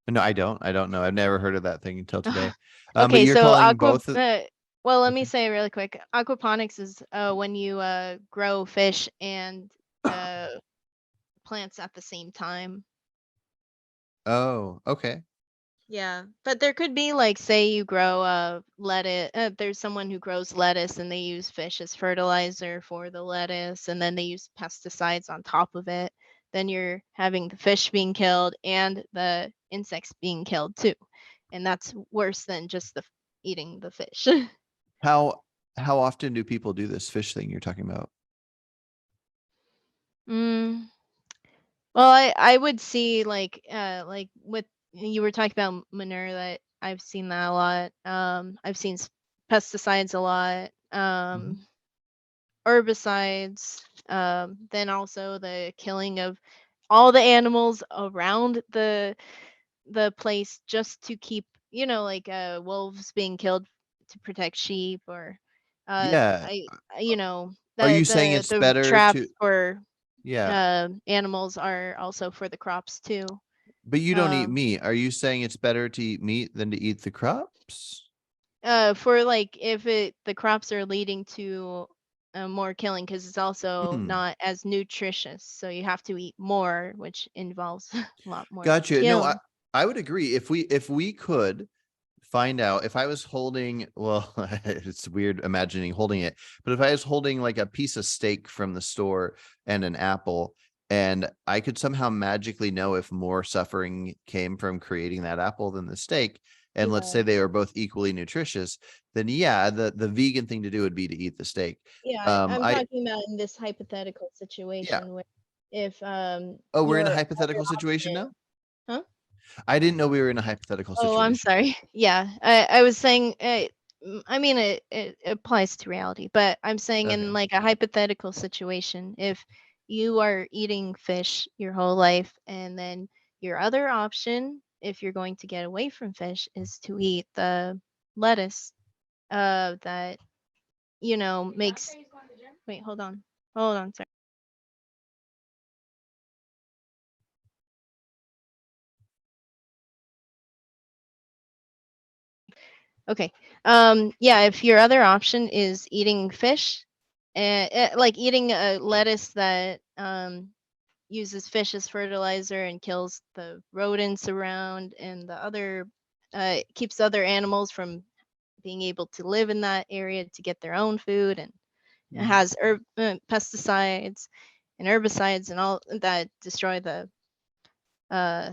No, I don't. I don't know. I've never heard of that thing until today. But Okay, you're so calling both. well, let me Okay. say really quick. Aquaponics is when you grow fish and plants at the same time. Oh, okay. Yeah, but there could be like, say you grow lettuce. There's someone who grows lettuce and they use fish as fertilizer for the lettuce, and then they use pesticides on top of it. Then you're having the fish being killed and the insects being killed too, and that's worse than just eating the fish. How often do people do this fish thing you're talking about? Mm. Well, I would see like with you were talking about manure, that I've seen that a lot. I've seen pesticides a lot. Herbicides. Then also the killing of all the animals around the place just to keep, like wolves being killed to protect sheep, or Yeah. Are you saying it's the better traps to? for Yeah, animals are also for the crops too. but you don't eat Um, meat. Are you saying it's better to eat meat than to eat the crops? for like if the crops are leading to more killing, because it's also Hmm. not as nutritious, so you have to eat more, which involves a lot more Gotcha. No, killing. I would agree. If we could find out, if I was holding, well, it's weird imagining holding it, but if I was holding like a piece of steak from the store and an apple, and I could somehow magically know if more suffering came from creating that apple than the steak, and let's say Yeah. they are both equally nutritious, then yeah, the vegan thing to do would be to eat the steak. Yeah, I'm I talking about in this hypothetical Yeah. situation where if Oh, we're in a your other hypothetical situation option, now? huh? I didn't know we were in a hypothetical Oh, I'm situation. sorry. Yeah, I was saying, I mean, it applies to reality, but I'm saying Okay. in like a hypothetical situation, if you are eating fish your whole life, and then your other option, if you're going to get away from fish, is to eat the lettuce, that, makes, wait, hold on, sorry. Okay. Yeah, if your other option is eating fish, and like eating a lettuce that uses fish as fertilizer and kills the rodents around, and the other keeps other animals from being able to live in that area to get their own food, and it Mhm. has pesticides and herbicides and all that destroy uh,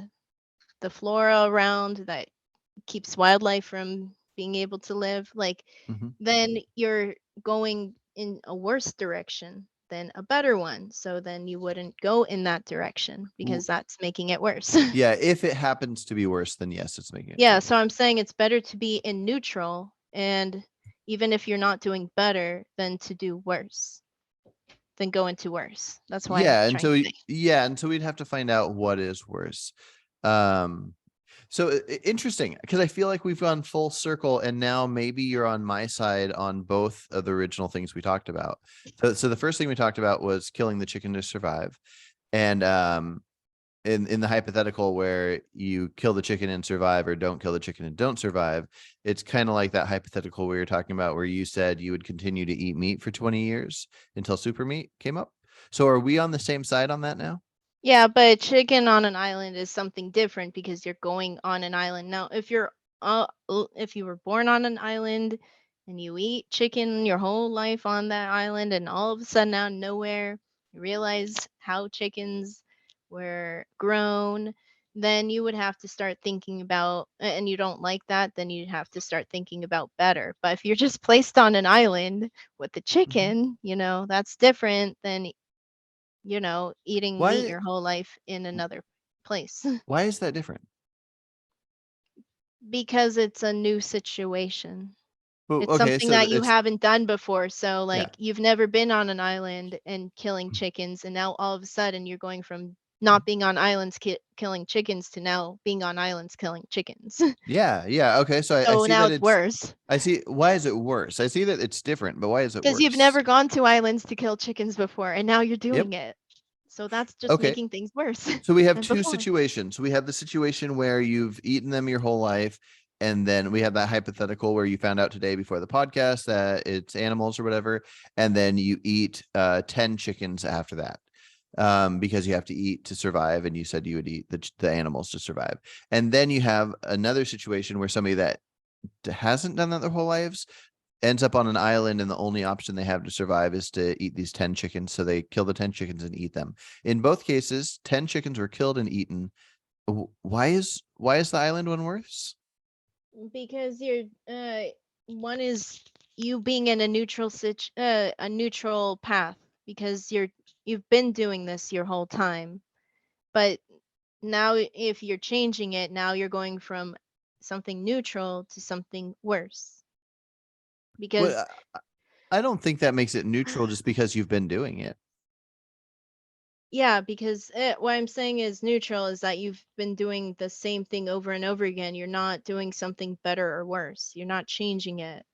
the flora around, that keeps wildlife from being able to live, like, Mhm. then you're going in a worse direction than a better one. So then you wouldn't go in that direction, W- because that's making it worse. Yeah, if it happens to be worse, then yes, it's making it Yeah, worse. so I'm saying it's better to be in neutral, and even if you're not doing better, than to do worse, than go into worse. That's why I'm Yeah, and trying to say. and so we'd have to find out what is worse. Um, so interesting, because I feel like we've gone full circle, and now maybe you're on my side on both of the original things we talked about. So the first thing we talked about was killing the chicken to survive, and in the hypothetical where you kill the chicken and survive, or don't kill the chicken and don't survive, it's kind of like that hypothetical we were talking about where you said you would continue to eat meat for 20 years until super meat came up. So are we on the same side on that now? Yeah, but chicken on an island is something different, because you're going on an island. Now, if you were born on an island and you eat chicken your whole life on that island, and all of a sudden out of nowhere you realize how chickens were grown, then you would have to start thinking about, and you don't like that, then you'd have to start thinking about better. But if you're just placed on an island with the Mhm. chicken, that's different than eating meat Why your whole life in another place. why is that different? Because it's a new situation. Well, It's okay, something so that you it's haven't done before. So, yeah. like, you've never been on an island and killing chickens, and now all of a sudden you're going from not being on islands killing chickens to now being on islands killing chickens. Yeah, yeah. Okay, so I So see now that it's it's worse, I see why is it worse? I see that it's different, but why is it because you've worse? never gone to islands to kill chickens before, and now you're Yep. doing it. So that's just Okay. making things worse. So we have than two before. situations. We have the situation where you've eaten them your whole life. And then we have that hypothetical where you found out today before the podcast that it's animals or whatever. And then you eat 10 chickens after that. Because you have to eat to survive. And you said you would eat the animals to survive. And then you have another situation where somebody that hasn't done that their whole lives ends up on an island, and the only option they have to survive is to eat these 10 chickens. So they kill the 10 chickens and eat them. In both cases, 10 chickens were killed and eaten. Why is the island one worse? Because you're One is you being in a neutral path, because you've been doing this your whole time. But now if you're changing it, now you're going from something neutral to something worse. Because Well, I don't think that makes it neutral just because you've been doing it. yeah, because what I'm saying is neutral is that you've been doing the same thing over and over again. You're not doing something better or worse. You're not changing it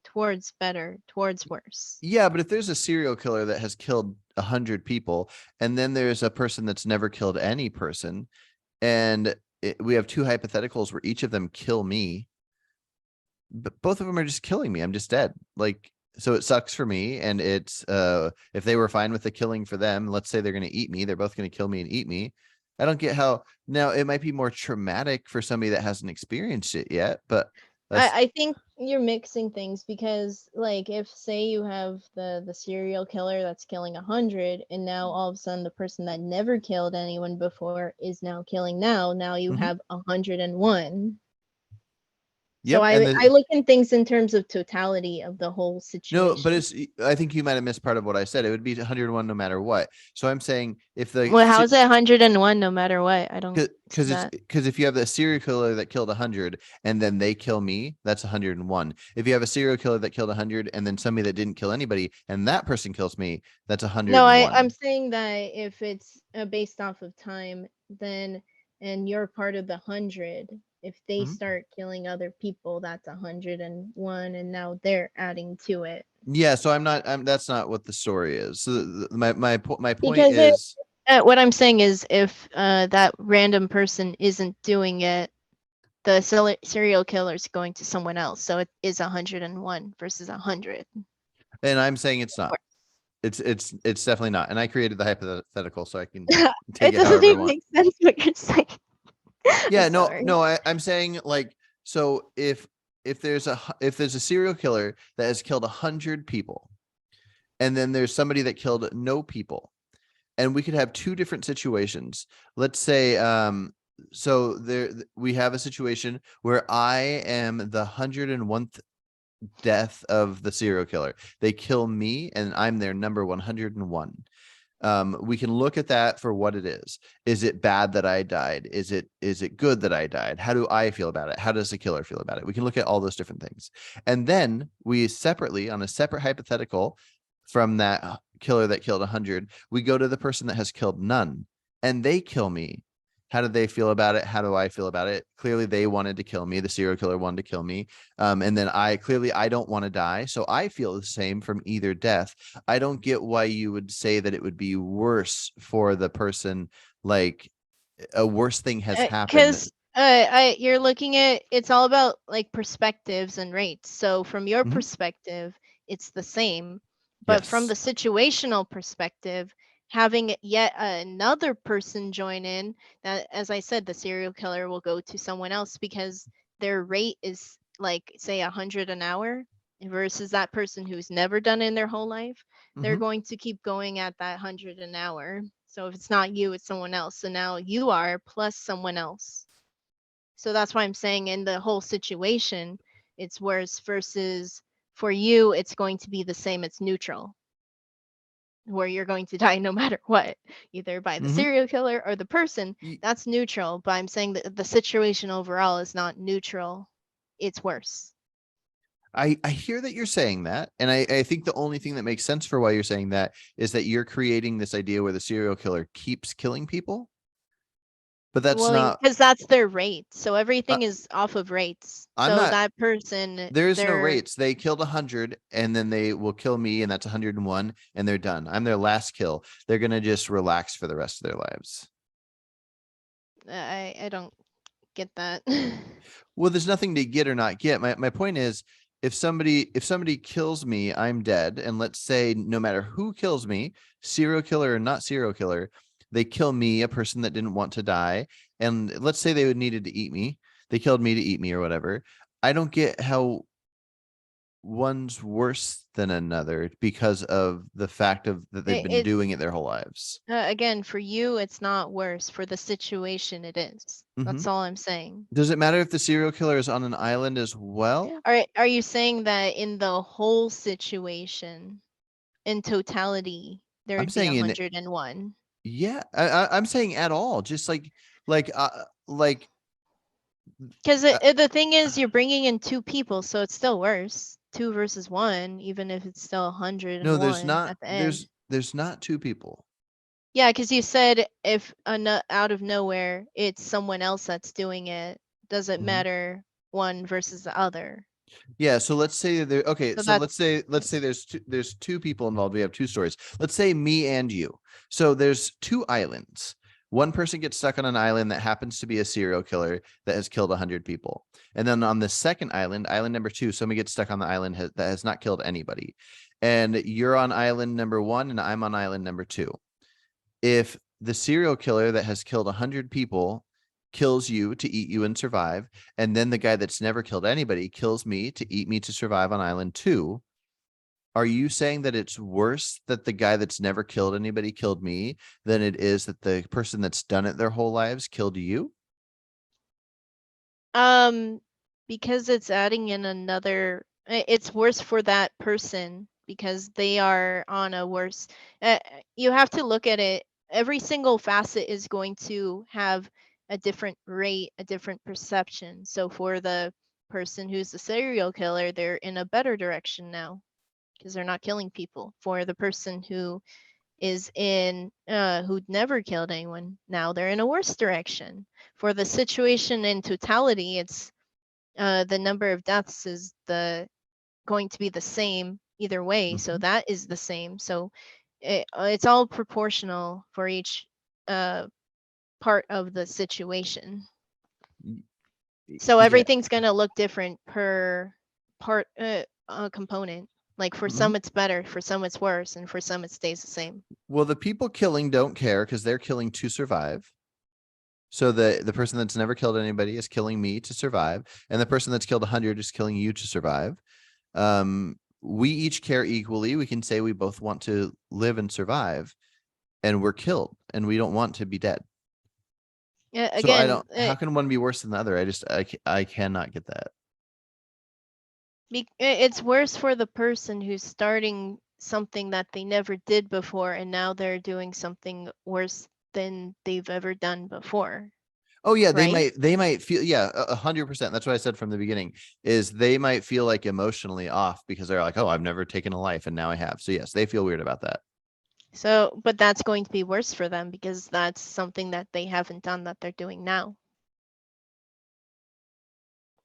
towards better, towards worse. Yeah, but if there's a serial killer that has killed 100 people, and then there's a person that's never killed any person, and we have two hypotheticals where each of them kill me, but both of them are just killing me. I'm just dead. Like, so it sucks for me. And it's if they were fine with the killing for them, let's say they're going to eat me, they're both going to kill me and eat me. I don't get how. Now it might be more traumatic for somebody that hasn't experienced it yet, but that's I think you're mixing things because like if say you have the serial killer that's killing 100 and now all of a sudden the person that never killed anyone before is now killing now you Mhm. have 101. yep. So And I look in things in terms of totality of the whole situation. no, but I think you might have missed part of what I said. It would be 101 no matter what. So I'm saying if the Well, how is it 101 no matter what? I don't see because it's that. because if you have the serial killer that killed 100 and then they kill me, that's 101. If you have a serial killer that killed 100 and then somebody that didn't kill anybody and that person kills me, that's No, 101. I'm saying that if it's based off of time, then and you're part of the 100, if they Mhm. start killing other people, that's 101, and now they're adding to it. Yeah, so that's not what the story is. So my point Because is What I'm saying is if that random person isn't doing it, the serial killer is going to someone else. So it is 101 versus 100. and I'm saying it's not. It's definitely not. And I created the hypothetical so I can take It it however doesn't I even want. make sense what you're saying. Yeah, I'm no, sorry. no, I'm saying like, so if there's a serial killer that has killed 100 people, and then there's somebody that killed no people, and we could have two different situations. Let's say, so we have a situation where I am the 101th death of the serial killer. They kill me, and I'm their number 101. We can look at that for what it is. Is it bad that I died? Is it good that I died? How do I feel about it? How does the killer feel about it? We can look at all those different things. And then we separately, on a separate hypothetical from that killer that killed 100, we go to the person that has killed none and they kill me. How do they feel about it? How do I feel about it? Clearly they wanted to kill me. The serial killer wanted to kill me. And then I don't want to die. So I feel the same from either death. I don't get why you would say that it would be worse for the person, like a worse thing has happened. Because you're looking at, it's all about like perspectives and rates. So from your Mhm. perspective, it's the same, but from the Yes. situational perspective, having yet another person join in, that, as I said, the serial killer will go to someone else because their rate is like say 100 an hour versus that person who's never done it in their whole life. They're Mhm. going to keep going at that 100 an hour. So if it's not you, it's someone else. So now you are plus someone else. So that's why I'm saying in the whole situation, it's worse versus for you, it's going to be the same. It's neutral, where you're going to die no matter what, either by the Mhm. serial killer or the person. Y- That's neutral. But I'm saying that the situation overall is not neutral. It's worse. I hear that you're saying that, and I think the only thing that makes sense for why you're saying that is that you're creating this idea where the serial killer keeps killing people. But that's Well, not, because that's their rate. So everything is off of rates. I'm So not- that person, there is no they're rates. They killed 100 and then they will kill me, and that's 101, and they're done. I'm their last kill. They're gonna just relax for the rest of their lives. I don't get that. Well, there's nothing to get or not get. My point is, if somebody kills me, I'm dead. And let's say no matter who kills me, serial killer or not serial killer, they kill me, a person that didn't want to die. And let's say they would needed to eat me. They killed me to eat me or whatever. I don't get how one's worse than another because of the fact of that they've been doing it their whole lives. Again, for you, it's not worse. For the situation, it is. That's all I'm saying. Does it matter if the serial killer is on an island as well? Are you saying that in the whole situation, in totality, there I'm would be saying in 101? Yeah, I'm saying at all, just like Because the thing is, you're bringing in two people, so it's still worse. 2 versus 1, even if it's still 101 no, there's not. at the end. There's not two people. Yeah, because you said if out of nowhere it's someone else that's doing it, doesn't Mhm. matter one versus the other. Yeah, so let's say there. Okay, So so let's say there's two people involved. We have two stories. Let's say me and you. So there's two islands. One person gets stuck on an island that happens to be a serial killer that has killed 100 people. And then on the second island, island number 2, somebody gets stuck on the island that has not killed anybody. And you're on island number 1 and I'm on island number 2. If the serial killer that has killed 100 people kills you to eat you and survive, and then the guy that's never killed anybody kills me to eat me to survive on island 2, are you saying that it's worse that the guy that's never killed anybody killed me than it is that the person that's done it their whole lives killed you? Because it's adding in another, it's worse for that person because they are on a worse, you have to look at it. Every single facet is going to have a different rate, a different perception. So for the person who's the serial killer, they're in a better direction now because they're not killing people. For the person who is in who'd never killed anyone, now they're in a worse direction. For the situation in totality, it's the number of deaths is going to be the same either way. So Mhm. that is the same. So it's all proportional for each part of the situation. So Yeah. everything's gonna look different per part component. Like for some it's better, for some it's worse, and for some it stays the same. Well, the people killing don't care because they're killing to survive. So the person that's never killed anybody is killing me to survive, and the person that's killed 100 is killing you to survive. We each care equally. We can say we both want to live and survive, and we're killed, and we don't want to be dead. Yeah, So I again, don't. How can one be worse than the other? I cannot get that. it's worse for the person who's starting something that they never did before, and now they're doing something worse than they've ever done before. Oh yeah, Right? they might feel 100%. That's what I said from the beginning. Is they might feel like emotionally off because they're like, oh, I've never taken a life and now I have. So yes, they feel weird about that. So, but that's going to be worse for them because that's something that they haven't done that they're doing now.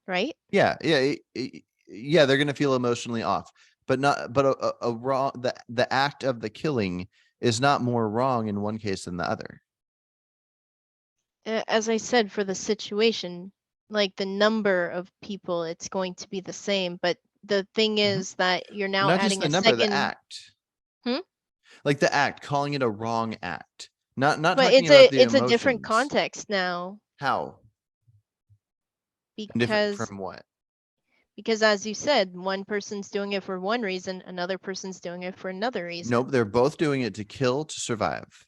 Right? Yeah, they're gonna feel emotionally off, but a wrong. The act of the killing is not more wrong in one case than the other. As I said, for the situation, like the number of people, it's going to be the same. But the thing is that you're now Not just adding the a number, the second. act. Hmm? Like the act, calling it a wrong act. Not But talking about the it's a different emotions. context now How? Different because from what? as you said, one person's doing it for one reason, another person's doing it for another reason. Nope, they're both doing it to kill to survive.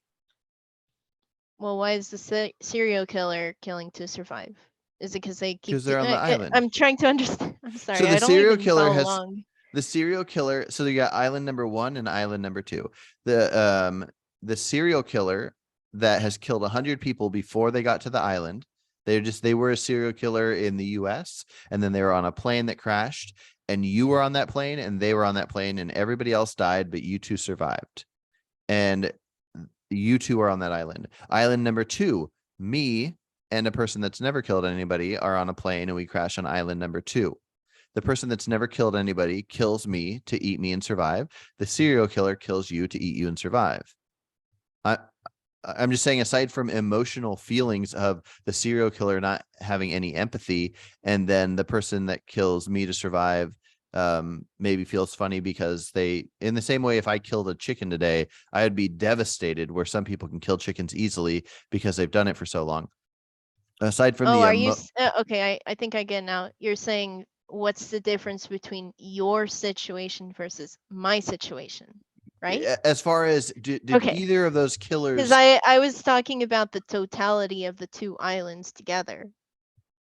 Well, why is the serial killer killing to survive? Is it because they keep? 'Cause they're on the island. I'm trying to understand. I'm sorry, So the I don't serial even killer follow has along. the serial killer. So you got island number 1 and island number 2. The serial killer that has killed 100 people before they got to the island. They were a serial killer in the US, and then they were on a plane that crashed, and you were on that plane and they were on that plane, and everybody else died, but you two survived. And you two are on that island. Island number 2, me and a person that's never killed anybody are on a plane and we crash on island number 2. The person that's never killed anybody kills me to eat me and survive. The serial killer kills you to eat you and survive. I'm just saying, aside from emotional feelings of the serial killer not having any empathy, and then the person that kills me to survive maybe feels funny because they, in the same way, if I killed a chicken today, I would be devastated, where some people can kill chickens easily because they've done it for so long. Aside from Oh, the are you okay? I think I get now. You're saying what's the difference between your situation versus my situation, right? as far as did Okay. either of those killers, Because I was talking about the totality of the 2 islands together,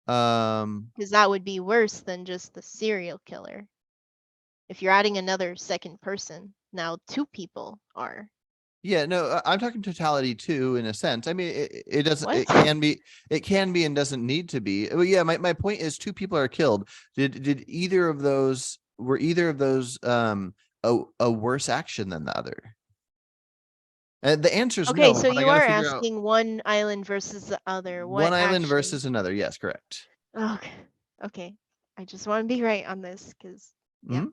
because that would be worse than just the serial killer. If you're adding another second person, now 2 people are. yeah, no, I'm talking totality too, in a sense. I mean, it doesn't, What? it can be and doesn't need to be. Well, yeah, my point is 2 people are killed. Were either of those a worse action than the other? And the answer is Okay, no, so but I you gotta are figure out asking one island versus the other. What one island action? versus another. Yes, correct. Okay. Okay. I just want to be right on this because yeah.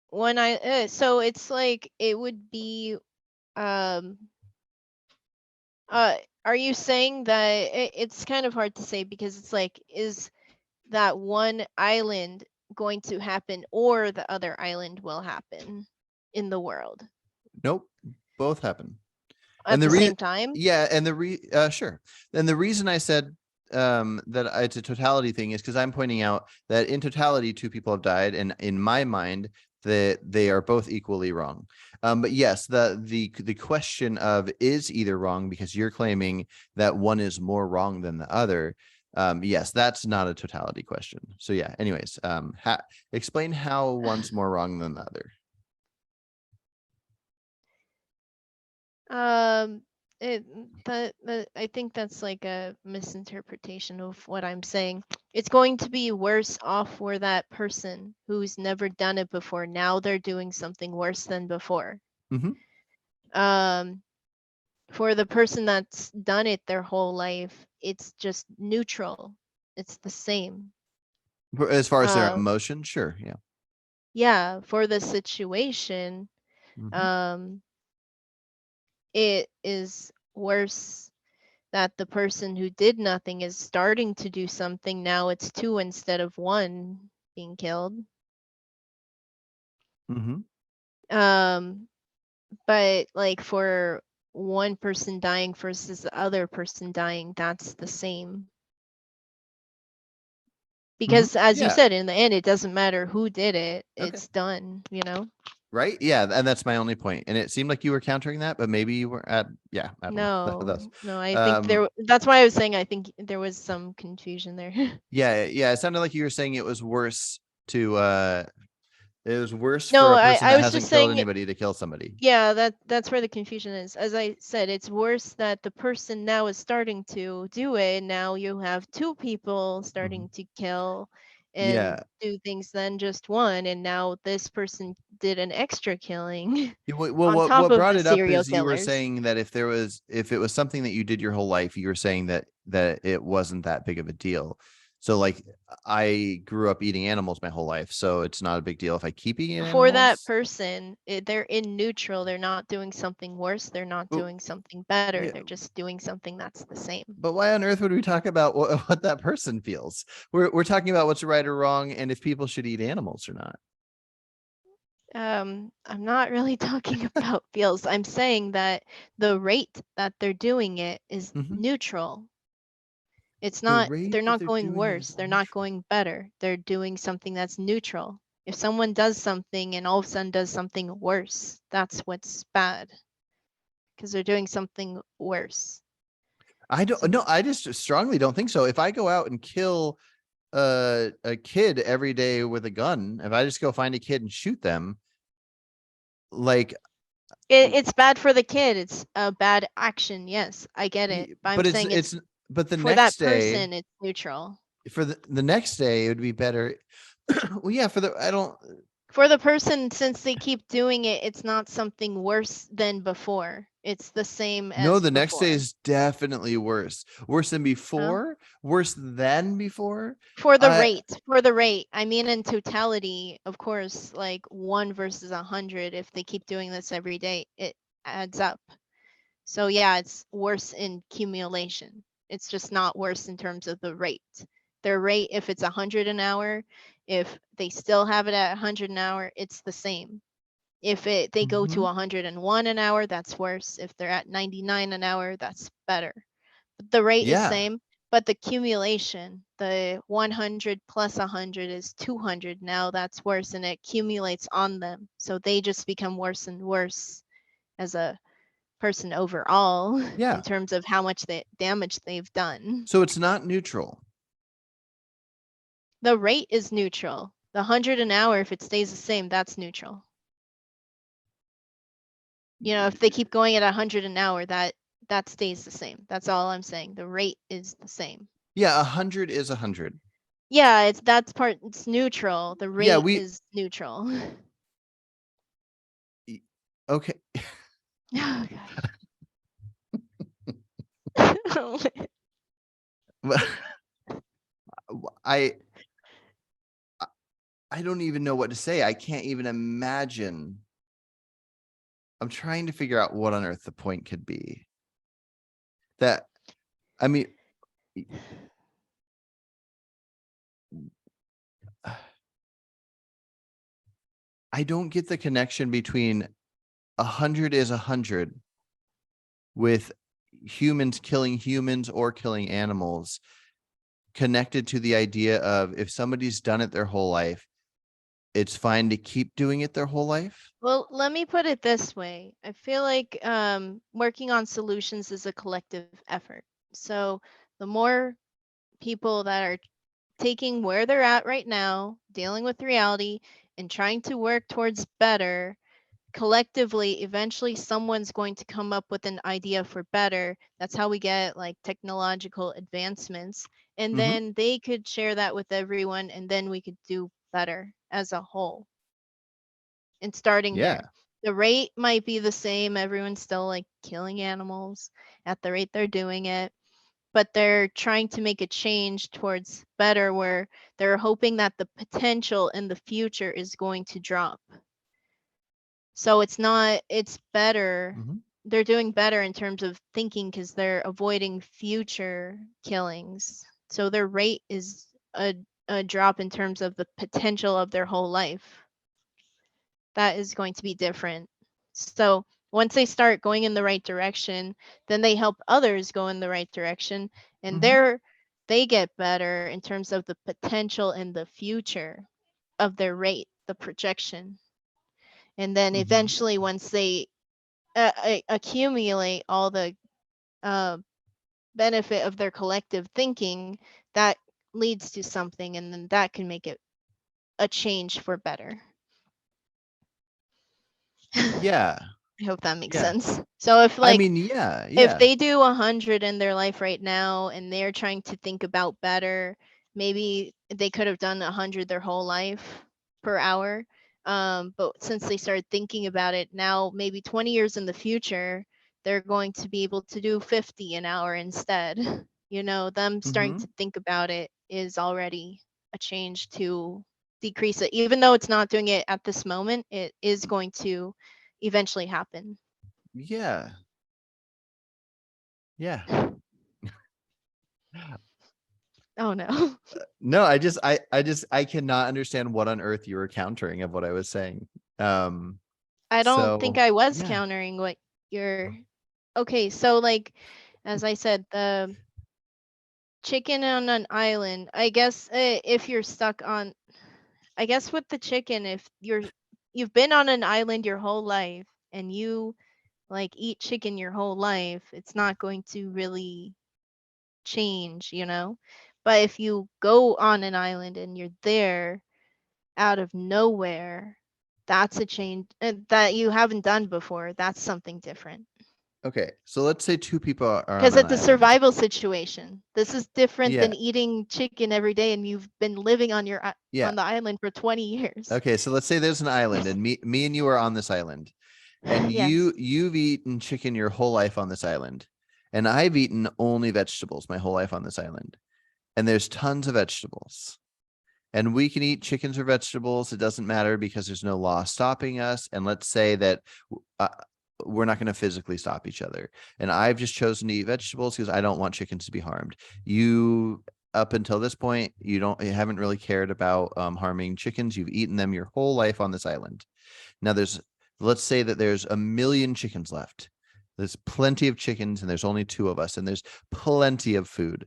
When so it's like it would be are you saying that it's kind of hard to say because it's like, is that one island going to happen or the other island will happen in the world Nope, both happen. at the same time? Yeah, and sure. And the reason I said that it's a totality thing is because I'm pointing out that in totality 2 people have died, and in my mind that they are both equally wrong. But yes, the question of is either wrong because you're claiming that one is more wrong than the other. Yes, that's not a totality question. So yeah, anyways, explain how one's more wrong than the other. I think that's like a misinterpretation of what I'm saying. It's going to be worse off for that person who's never done it before. Now they're doing something worse than before. For the person that's done it their whole life, it's just neutral. It's the same. As far as their emotion, sure, yeah. Yeah, for the situation, it is worse that the person who did nothing is starting to do something. Now it's 2 instead of 1 being killed. But like for one person dying versus the other person dying, that's the same. Because as you said, in the end, it doesn't matter who did it. It's done, you know? Right? Yeah, and that's my only point. And it seemed like you were countering that, but maybe you were I don't know. No, I think that's why I was saying I think there was some confusion there. Yeah, it sounded like you were saying it was worse for No, a person I that was hasn't just killed saying, anybody to kill somebody. yeah, that's where the confusion is. As I said, it's worse that the person now is starting to do it. And now you have 2 people starting to kill and do things than just 1. And now this person did an extra killing. Well, on top what of brought the it up serial is you were killers. saying that if it was something that you did your whole life, you were saying that it wasn't that big of a deal. So like I grew up eating animals my whole life, so it's not a big deal if I keep eating animals. For that person, they're in neutral. They're not doing something worse. They're not doing something better. They're just doing something that's the same. But why on earth would we talk about what that person feels? We're talking about what's right or wrong and if people should eat animals or not. I'm not really talking about feels. I'm saying that the rate that they're doing it is neutral. It's not, they're not going worse. They're not going better. They're doing something that's neutral. If someone does something and all of a sudden does something worse, that's what's bad. Because they're doing something worse. I don't know. I just strongly don't think so. If I go out and kill a kid every day with a gun, if I just go find a kid and shoot them, like it's bad for the kid. It's a bad action. Yes, I get it. But I'm saying it's but the for next that person, day, it's neutral. For the next day, it would be better. Well, yeah, For the person, since they keep doing it, it's not something worse than before. It's the same No, as the next day before. is definitely worse. Worse than before? Worse than before? For the I- rate, I mean, in totality, of course, like 1 versus 100, if they keep doing this every day, it adds up. So yeah, it's worse in accumulation. It's just not worse in terms of the rate. Their rate, if it's 100 an hour, if they still have it at 100 an hour, it's the same. If they go to Mhm. 101 an hour, that's worse. If they're at 99 an hour, that's better. But the rate is Yeah. same, but the accumulation, the 100 plus 100 is 200. Now that's worse, and it accumulates on them. So they just become worse and worse as a person overall Yeah. in terms of how much damage they've done. So it's not neutral. The rate is neutral. The 100 an hour, if it stays the same, that's neutral. You know, if they keep going at 100 an hour, that stays the same. That's all I'm saying. The rate is the same. Yeah, 100 is 100. Yeah, it's neutral. The rate Yeah, we is neutral. okay. Oh gosh. I I don't even know what to say. I can't even imagine. I'm trying to figure out what on earth the point could be. That, I mean, I don't get the connection between 100 is 100 with humans killing humans or killing animals connected to the idea of if somebody's done it their whole life, it's fine to keep doing it their whole life. Well, let me put it this way. I feel like working on solutions is a collective effort. So the more people that are taking where they're at right now, dealing with reality, and trying to work towards better, collectively, eventually someone's going to come up with an idea for better. That's how we get like technological advancements. And Mhm. then they could share that with everyone, and then we could do better as a whole. And starting Yeah. there. The rate might be the same. Everyone's still like killing animals at the rate they're doing it, but they're trying to make a change towards better where they're hoping that the potential in the future is going to drop. So it's better. Mhm. They're doing better in terms of thinking because they're avoiding future killings. So their rate is a drop in terms of the potential of their whole life. That is going to be different. So once they start going in the right direction, then they help others go in the right direction, and Mhm. they get better in terms of the potential in the future of their rate, the projection. And then Mhm. eventually, once they accumulate all the uh, benefit of their collective thinking, that leads to something, and then that can make it a change for better. Yeah. I hope that makes Yeah. sense. So if I like mean, yeah, if yeah. they do 100 in their life right now and they're trying to think about better, maybe they could have done 100 their whole life per hour. But since they started thinking about it now, maybe 20 years in the future, they're going to be able to do 50 an hour instead. You know, them starting Mhm. to think about it is already a change to decrease it. Even though it's not doing it at this moment, it is going to eventually happen. Yeah. Yeah. Oh no. No, I cannot understand what on earth you were countering of what I was saying. I don't think So I was yeah. countering what you're okay. So like, as I said, the chicken on an island, I guess if you're stuck on, I guess with the chicken, if you've been on an island your whole life and you like eat chicken your whole life, it's not going to really change, you know? But if you go on an island and you're there out of nowhere, that's a change that you haven't done before. That's something different. Okay, so let's say two people are on Because an it's a island. survival situation. This is different Yeah. than eating chicken every day and you've been living on your Yeah. on the island for 20 years. Okay, so let's say there's an island and me and you are on this island. And Yes. you've eaten chicken your whole life on this island. And I've eaten only vegetables my whole life on this island. And there's tons of vegetables. And we can eat chickens or vegetables. It doesn't matter because there's no law stopping us. And let's say that we're not going to physically stop each other. And I've just chosen to eat vegetables because I don't want chickens to be harmed. You, up until this point, you haven't really cared about harming chickens. You've eaten them your whole life on this island. Now let's say that there's 1 million chickens left. There's plenty of chickens and there's only 2 of us and there's plenty of food.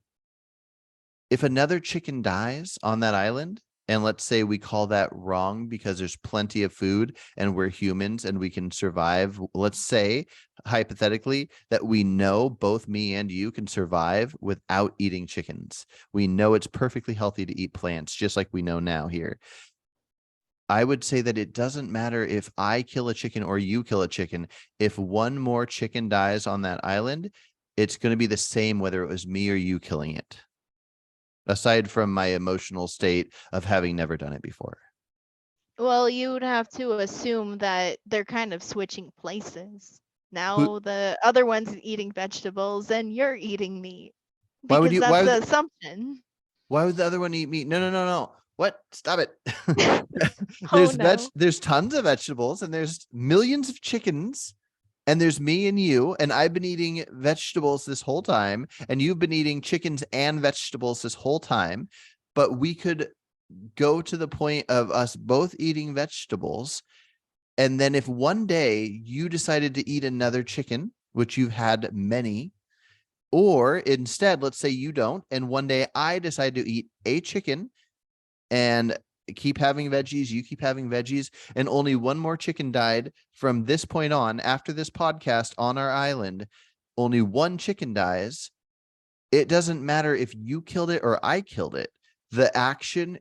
If another chicken dies on that island, and let's say we call that wrong because there's plenty of food and we're humans and we can survive. Let's say hypothetically that we know both me and you can survive without eating chickens. We know it's perfectly healthy to eat plants, just like we know now here. I would say that it doesn't matter if I kill a chicken or you kill a chicken. If one more chicken dies on that island, it's going to be the same whether it was me or you killing it. Aside from my emotional state of having never done it before. Well, you would have to assume that they're kind of switching places. Now the other one's eating vegetables and you're eating meat. Why would Because you- that's why the would- assumption. Why would the other one eat meat? No. What? Stop it. Oh, no. There's tons of vegetables and there's millions of chickens and there's me and you, and I've been eating vegetables this whole time and you've been eating chickens and vegetables this whole time, but we could go to the point of us both eating vegetables. And then if one day you decided to eat another chicken, which you've had many, or instead, let's say you don't, and one day I decide to eat a chicken and keep having veggies, you keep having veggies, and only one more chicken died from this point on, after this podcast on our island, only one chicken dies. It doesn't matter if you killed it or I killed it. The action,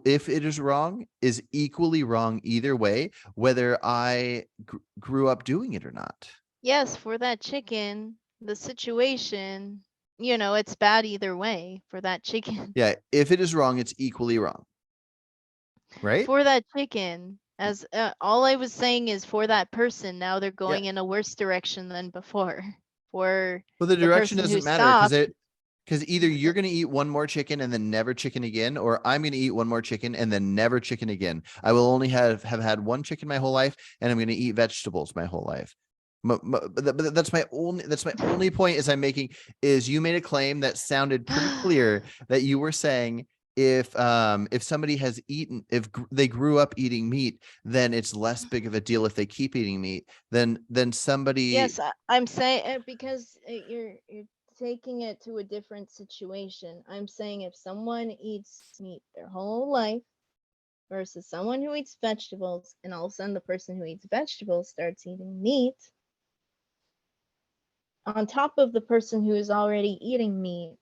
if it is wrong, is equally wrong either way, whether I grew up doing it or not. Yes, for that chicken, the situation, it's bad either way for that chicken. Yeah, if it is wrong, it's equally wrong. Right? For that chicken, as all I was saying is for that person, now they're going in a worse direction than before. For well, the direction person who doesn't matter stopped, because either you're going to eat one more chicken and then never chicken again, or I'm going to eat one more chicken and then never chicken again. I will only have had one chicken my whole life, and I'm going to eat vegetables my whole life. But that's my only point is I'm making is you made a claim that sounded pretty clear that you were saying if somebody has eaten, if they grew up eating meat, then it's less big of a deal if they keep eating meat than somebody. Yes, I'm saying because you're taking it to a different situation. I'm saying if someone eats meat their whole life versus someone who eats vegetables, and all of a sudden the person who eats vegetables starts eating meat, on top of the person who is already eating meat,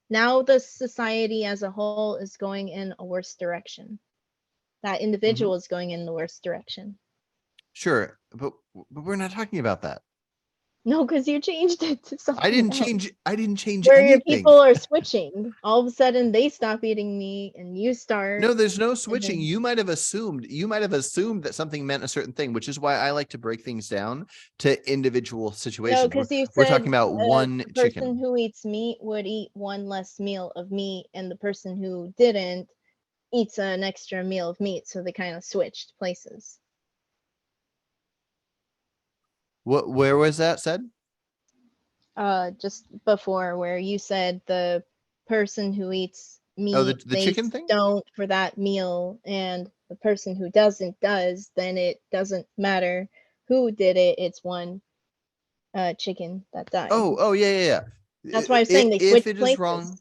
now the society as a whole is going in a worse direction. That individual is going in the worst direction. Sure, but we're not talking about that. No, because you changed it to something I didn't else. change Where your anything. people are switching. All of a sudden they stop eating meat and you start. No, there's no switching. then- You might have assumed that something meant a certain thing, which is why I like to break things down to individual situations. No, because you said We're talking about one the person chicken. who eats meat would eat one less meal of meat, and the person who didn't eats an extra meal of meat. So they kind of switched places. Where was that said? Just before, where you said the person who eats meat, Oh, the they chicken thing? don't for that meal, and the person who doesn't does, then it doesn't matter who did it. It's one chicken that died. Oh, yeah. That's why I'm saying they If switched it is places. wrong,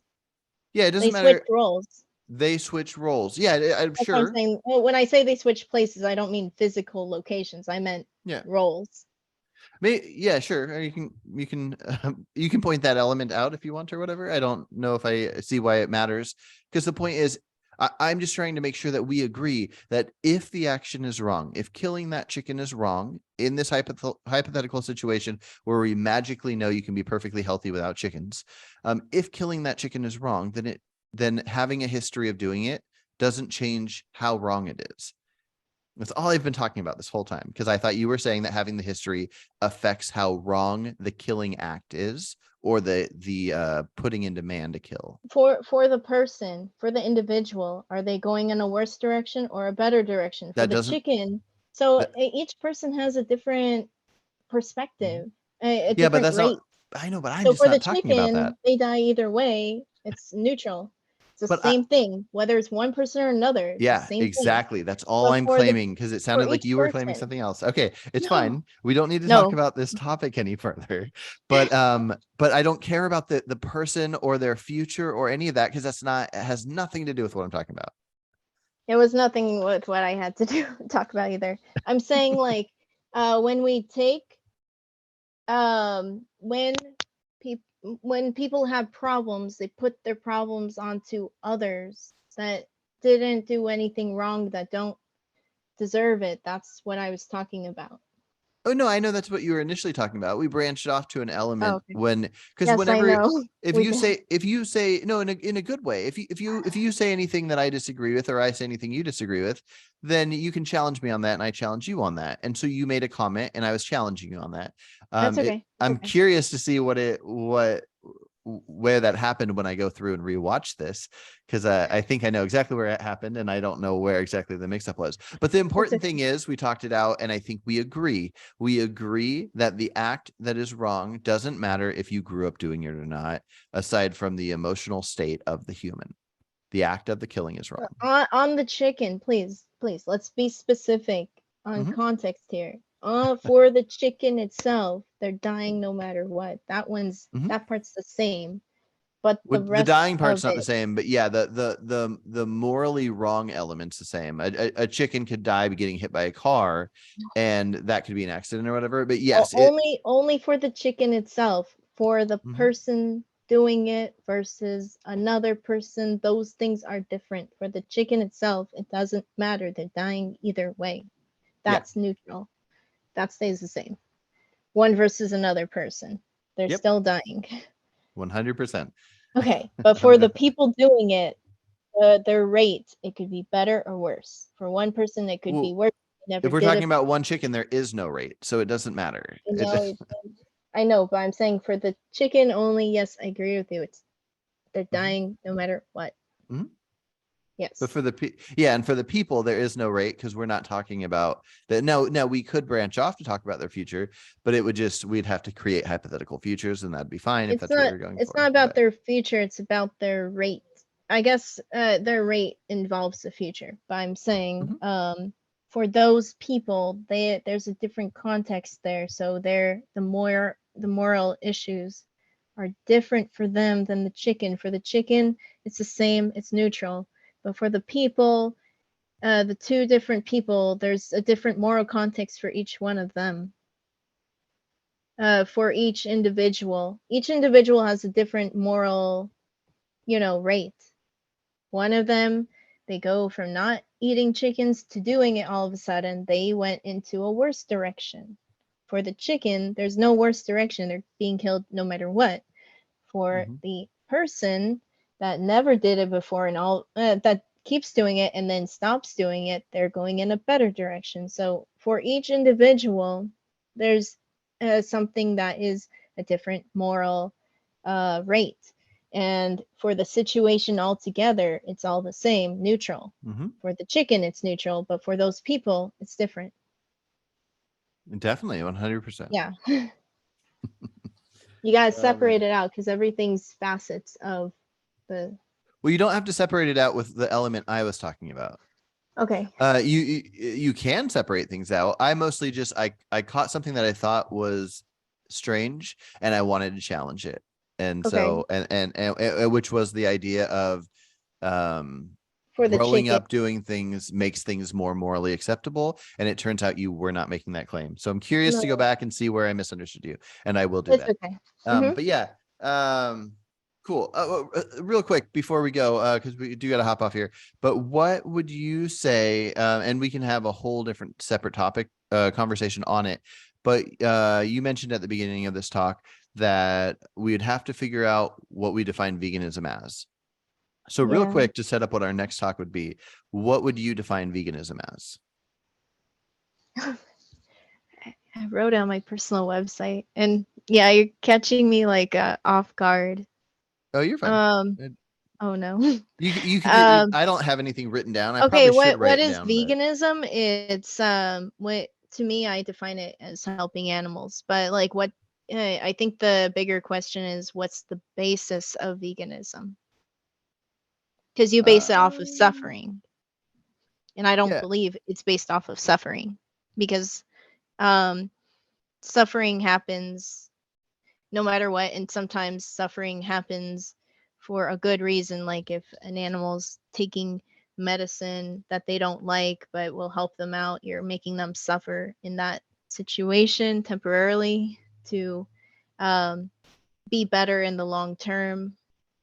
yeah, it They doesn't matter. switched roles. They switch roles. Yeah, I'm That's what sure. I'm saying. Well, when I say they switch places, I don't mean physical locations. I meant roles. Yeah, sure. You can point that element out if you want or whatever. I don't know if I see why it matters, because the point is I'm just trying to make sure that we agree that if the action is wrong, if killing that chicken is wrong in this hypothetical situation where we magically know you can be perfectly healthy without chickens, if killing that chicken is wrong, then having a history of doing it doesn't change how wrong it is. That's all I've been talking about this whole time, because I thought you were saying that having the history affects how wrong the killing act is, or the putting in demand to kill. For the person, for the individual, are they going in a worse direction or a better direction? For That the doesn't- chicken, so that- each person has a different perspective, a Yeah, but different that's rate. not. I know, but I'm So just for the not talking about that. chicken, they die either way. It's neutral. It's the But same thing, whether it's one person or another. It's the Yeah, same thing. exactly. That's all But I'm for the claiming, because it sounded like each you were claiming person. something else. Okay, it's No. fine. We don't need to talk No. about this topic any further. But I don't care about the person or their future or any of that, because it has nothing to do with what I'm talking about. It was nothing with what I had to talk about either. I'm saying like when we take when people have problems, they put their problems onto others that didn't do anything wrong, that don't deserve it. That's what I was talking about. Oh no, I know that's what you were initially talking about. We branched off to an element okay. because Yes, whenever I know. if We you did. say no in a good way, if you say anything that I disagree with, or I say anything you disagree with, then you can challenge me on that and I challenge you on that. And so you made a comment and I was challenging you on that. That's okay. I'm Okay. curious to see where that happened when I go through and rewatch this, because I think I know exactly where it happened and I don't know where exactly the mix-up was. But the important thing is we talked it out, and I think we agree that the act that is wrong doesn't matter if you grew up doing it or not, aside from the emotional state of the human. The act of the killing is wrong. On the chicken, please, let's be specific on Mhm. context here. For the chicken itself, they're dying no matter what. That Mhm. that part's the same, but the The rest dying part's of not the it, same, but yeah, the morally wrong element's the same. A chicken could die by getting hit by a car, and that could be an accident or whatever. But yes, only for the chicken itself. For the Mhm. person doing it versus another person, those things are different. For the chicken itself, it doesn't matter. They're dying either way. Yeah. That's neutral. That stays the same. One versus another person, they're Yep. still dying. 100%. Okay, but for the people doing it, their rate, it could be better or worse. For one person, it could be Well, worse. Never if we're did talking it. about one chicken, there is no rate, so it doesn't matter. I know, but I'm saying for the chicken only, yes, I agree with you. They're Mhm. dying no matter what. Mhm. Yes. But for and for the people, there is no rate, because we're not talking about that. Now we could branch off to talk about their future, but we'd have to create hypothetical futures, and that'd be fine if that's what we're going for. It's not about But their future, it's about their rate. I guess their rate involves the future, but I'm saying for those people, there's a different context there, so the moral issues are different for them than the chicken. For the chicken, it's the same, it's neutral, but for the people, the two different people, there's a different moral context for each one of them. For each individual has a different moral, rate. One of them, they go from not eating chickens to doing it. All of a sudden they went into a worse direction. For the chicken, there's no worse direction. They're being killed no matter what. For the person that never did it before and all that keeps doing it and then stops doing it, they're going in a better direction. So for each individual, there's something that is a different moral rate. And for the situation altogether, it's all the same, neutral. For the chicken, it's neutral, but for those people, it's different. Definitely 100%. Yeah. You gotta separate it out, because everything's facets of the. Well, you don't have to separate it out with the element I was talking about. Okay. You can separate things out. I mostly just I caught something that I thought was strange, and I wanted to challenge it. And so and which was the idea of for the growing chicken. up doing things makes things more morally acceptable, and it turns out you were not making that claim. So I'm curious to go back and see where I misunderstood you, and I will do that. Okay. But yeah, Cool. Real quick before we go, because we do got to hop off here. But what would you say? And we can have a whole different separate topic conversation on it. But you mentioned at the beginning of this talk that we'd have to figure out what we define veganism as. So real Yeah. quick to set up what our next talk would be, what would you define veganism as? I wrote it on my personal website, and yeah, you're catching me like off guard. Oh, you're fine. Oh no. You can. I don't have anything written down. I Okay, probably should what write it is down. But veganism? It's what to me I define it as helping animals, but like what I think the bigger question is what's the basis of veganism? Because you base it off of suffering, and I don't yeah. believe it's based off of suffering, because suffering happens no matter what, and sometimes suffering happens for a good reason, like if an animal's taking medicine that they don't like but will help them out, you're making them suffer in that situation temporarily to be better in the long term,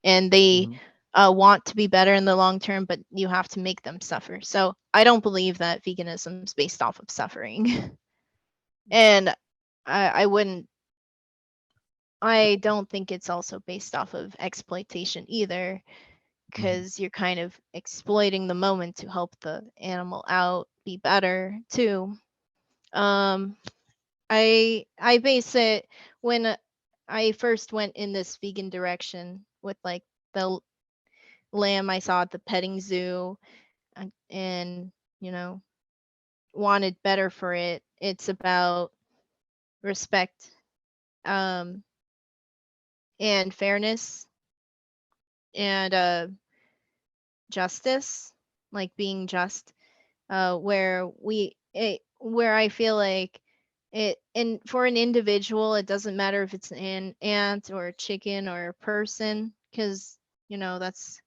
and they want to be better in the long term, but you have to make them suffer. So I don't believe that veganism is based off of suffering. And I don't think it's also based off of exploitation either, because you're kind of exploiting the moment to help the animal out be better too. I base it when I first went in this vegan direction with like the lamb I saw at the petting zoo, and you know, wanted better for it. It's about respect and fairness and justice, like being just, where I feel like it, and for an individual it doesn't matter if it's an ant or a chicken or a person, because that's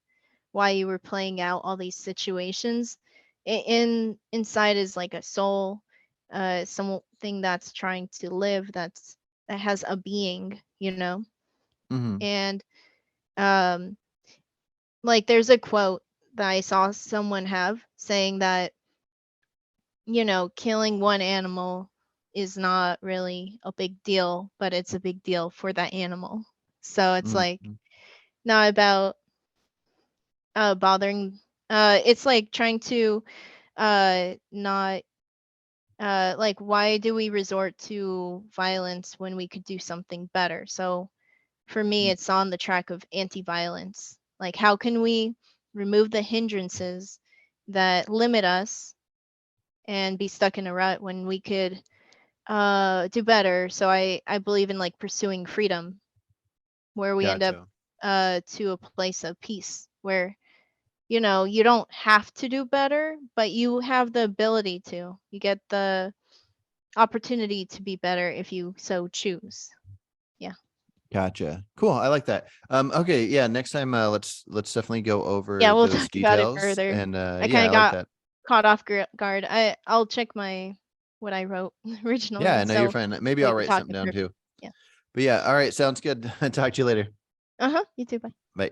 why you were playing out all these situations. Inside is like a soul, something that's trying to live, that has a being, and um like there's a quote that I saw someone have saying that killing one animal is not really a big deal, but it's a big deal for that animal. So it's like not about bothering, it's like trying to not like, why do we resort to violence when we could do something better? So for me, it's on the track of anti-violence. Like, how can we remove the hindrances that limit us and be stuck in a rut when we could do better? So I believe in like pursuing freedom, where we end up to a place of peace, where you don't have to do better, but you have the ability to. You get the opportunity to be better if you so choose. Yeah. Gotcha. Cool. I like that. Okay. Yeah. Next time, let's definitely go over Yeah, we'll those talk about it details. further. And I yeah, kind I of like got that. caught off guard. I'll check what I wrote originally. Yeah. No, you're So fine. Maybe we I'll can write talk something it down further. too. Yeah. But yeah. All right. Sounds good. Talk to you later. You too. Bye. Bye.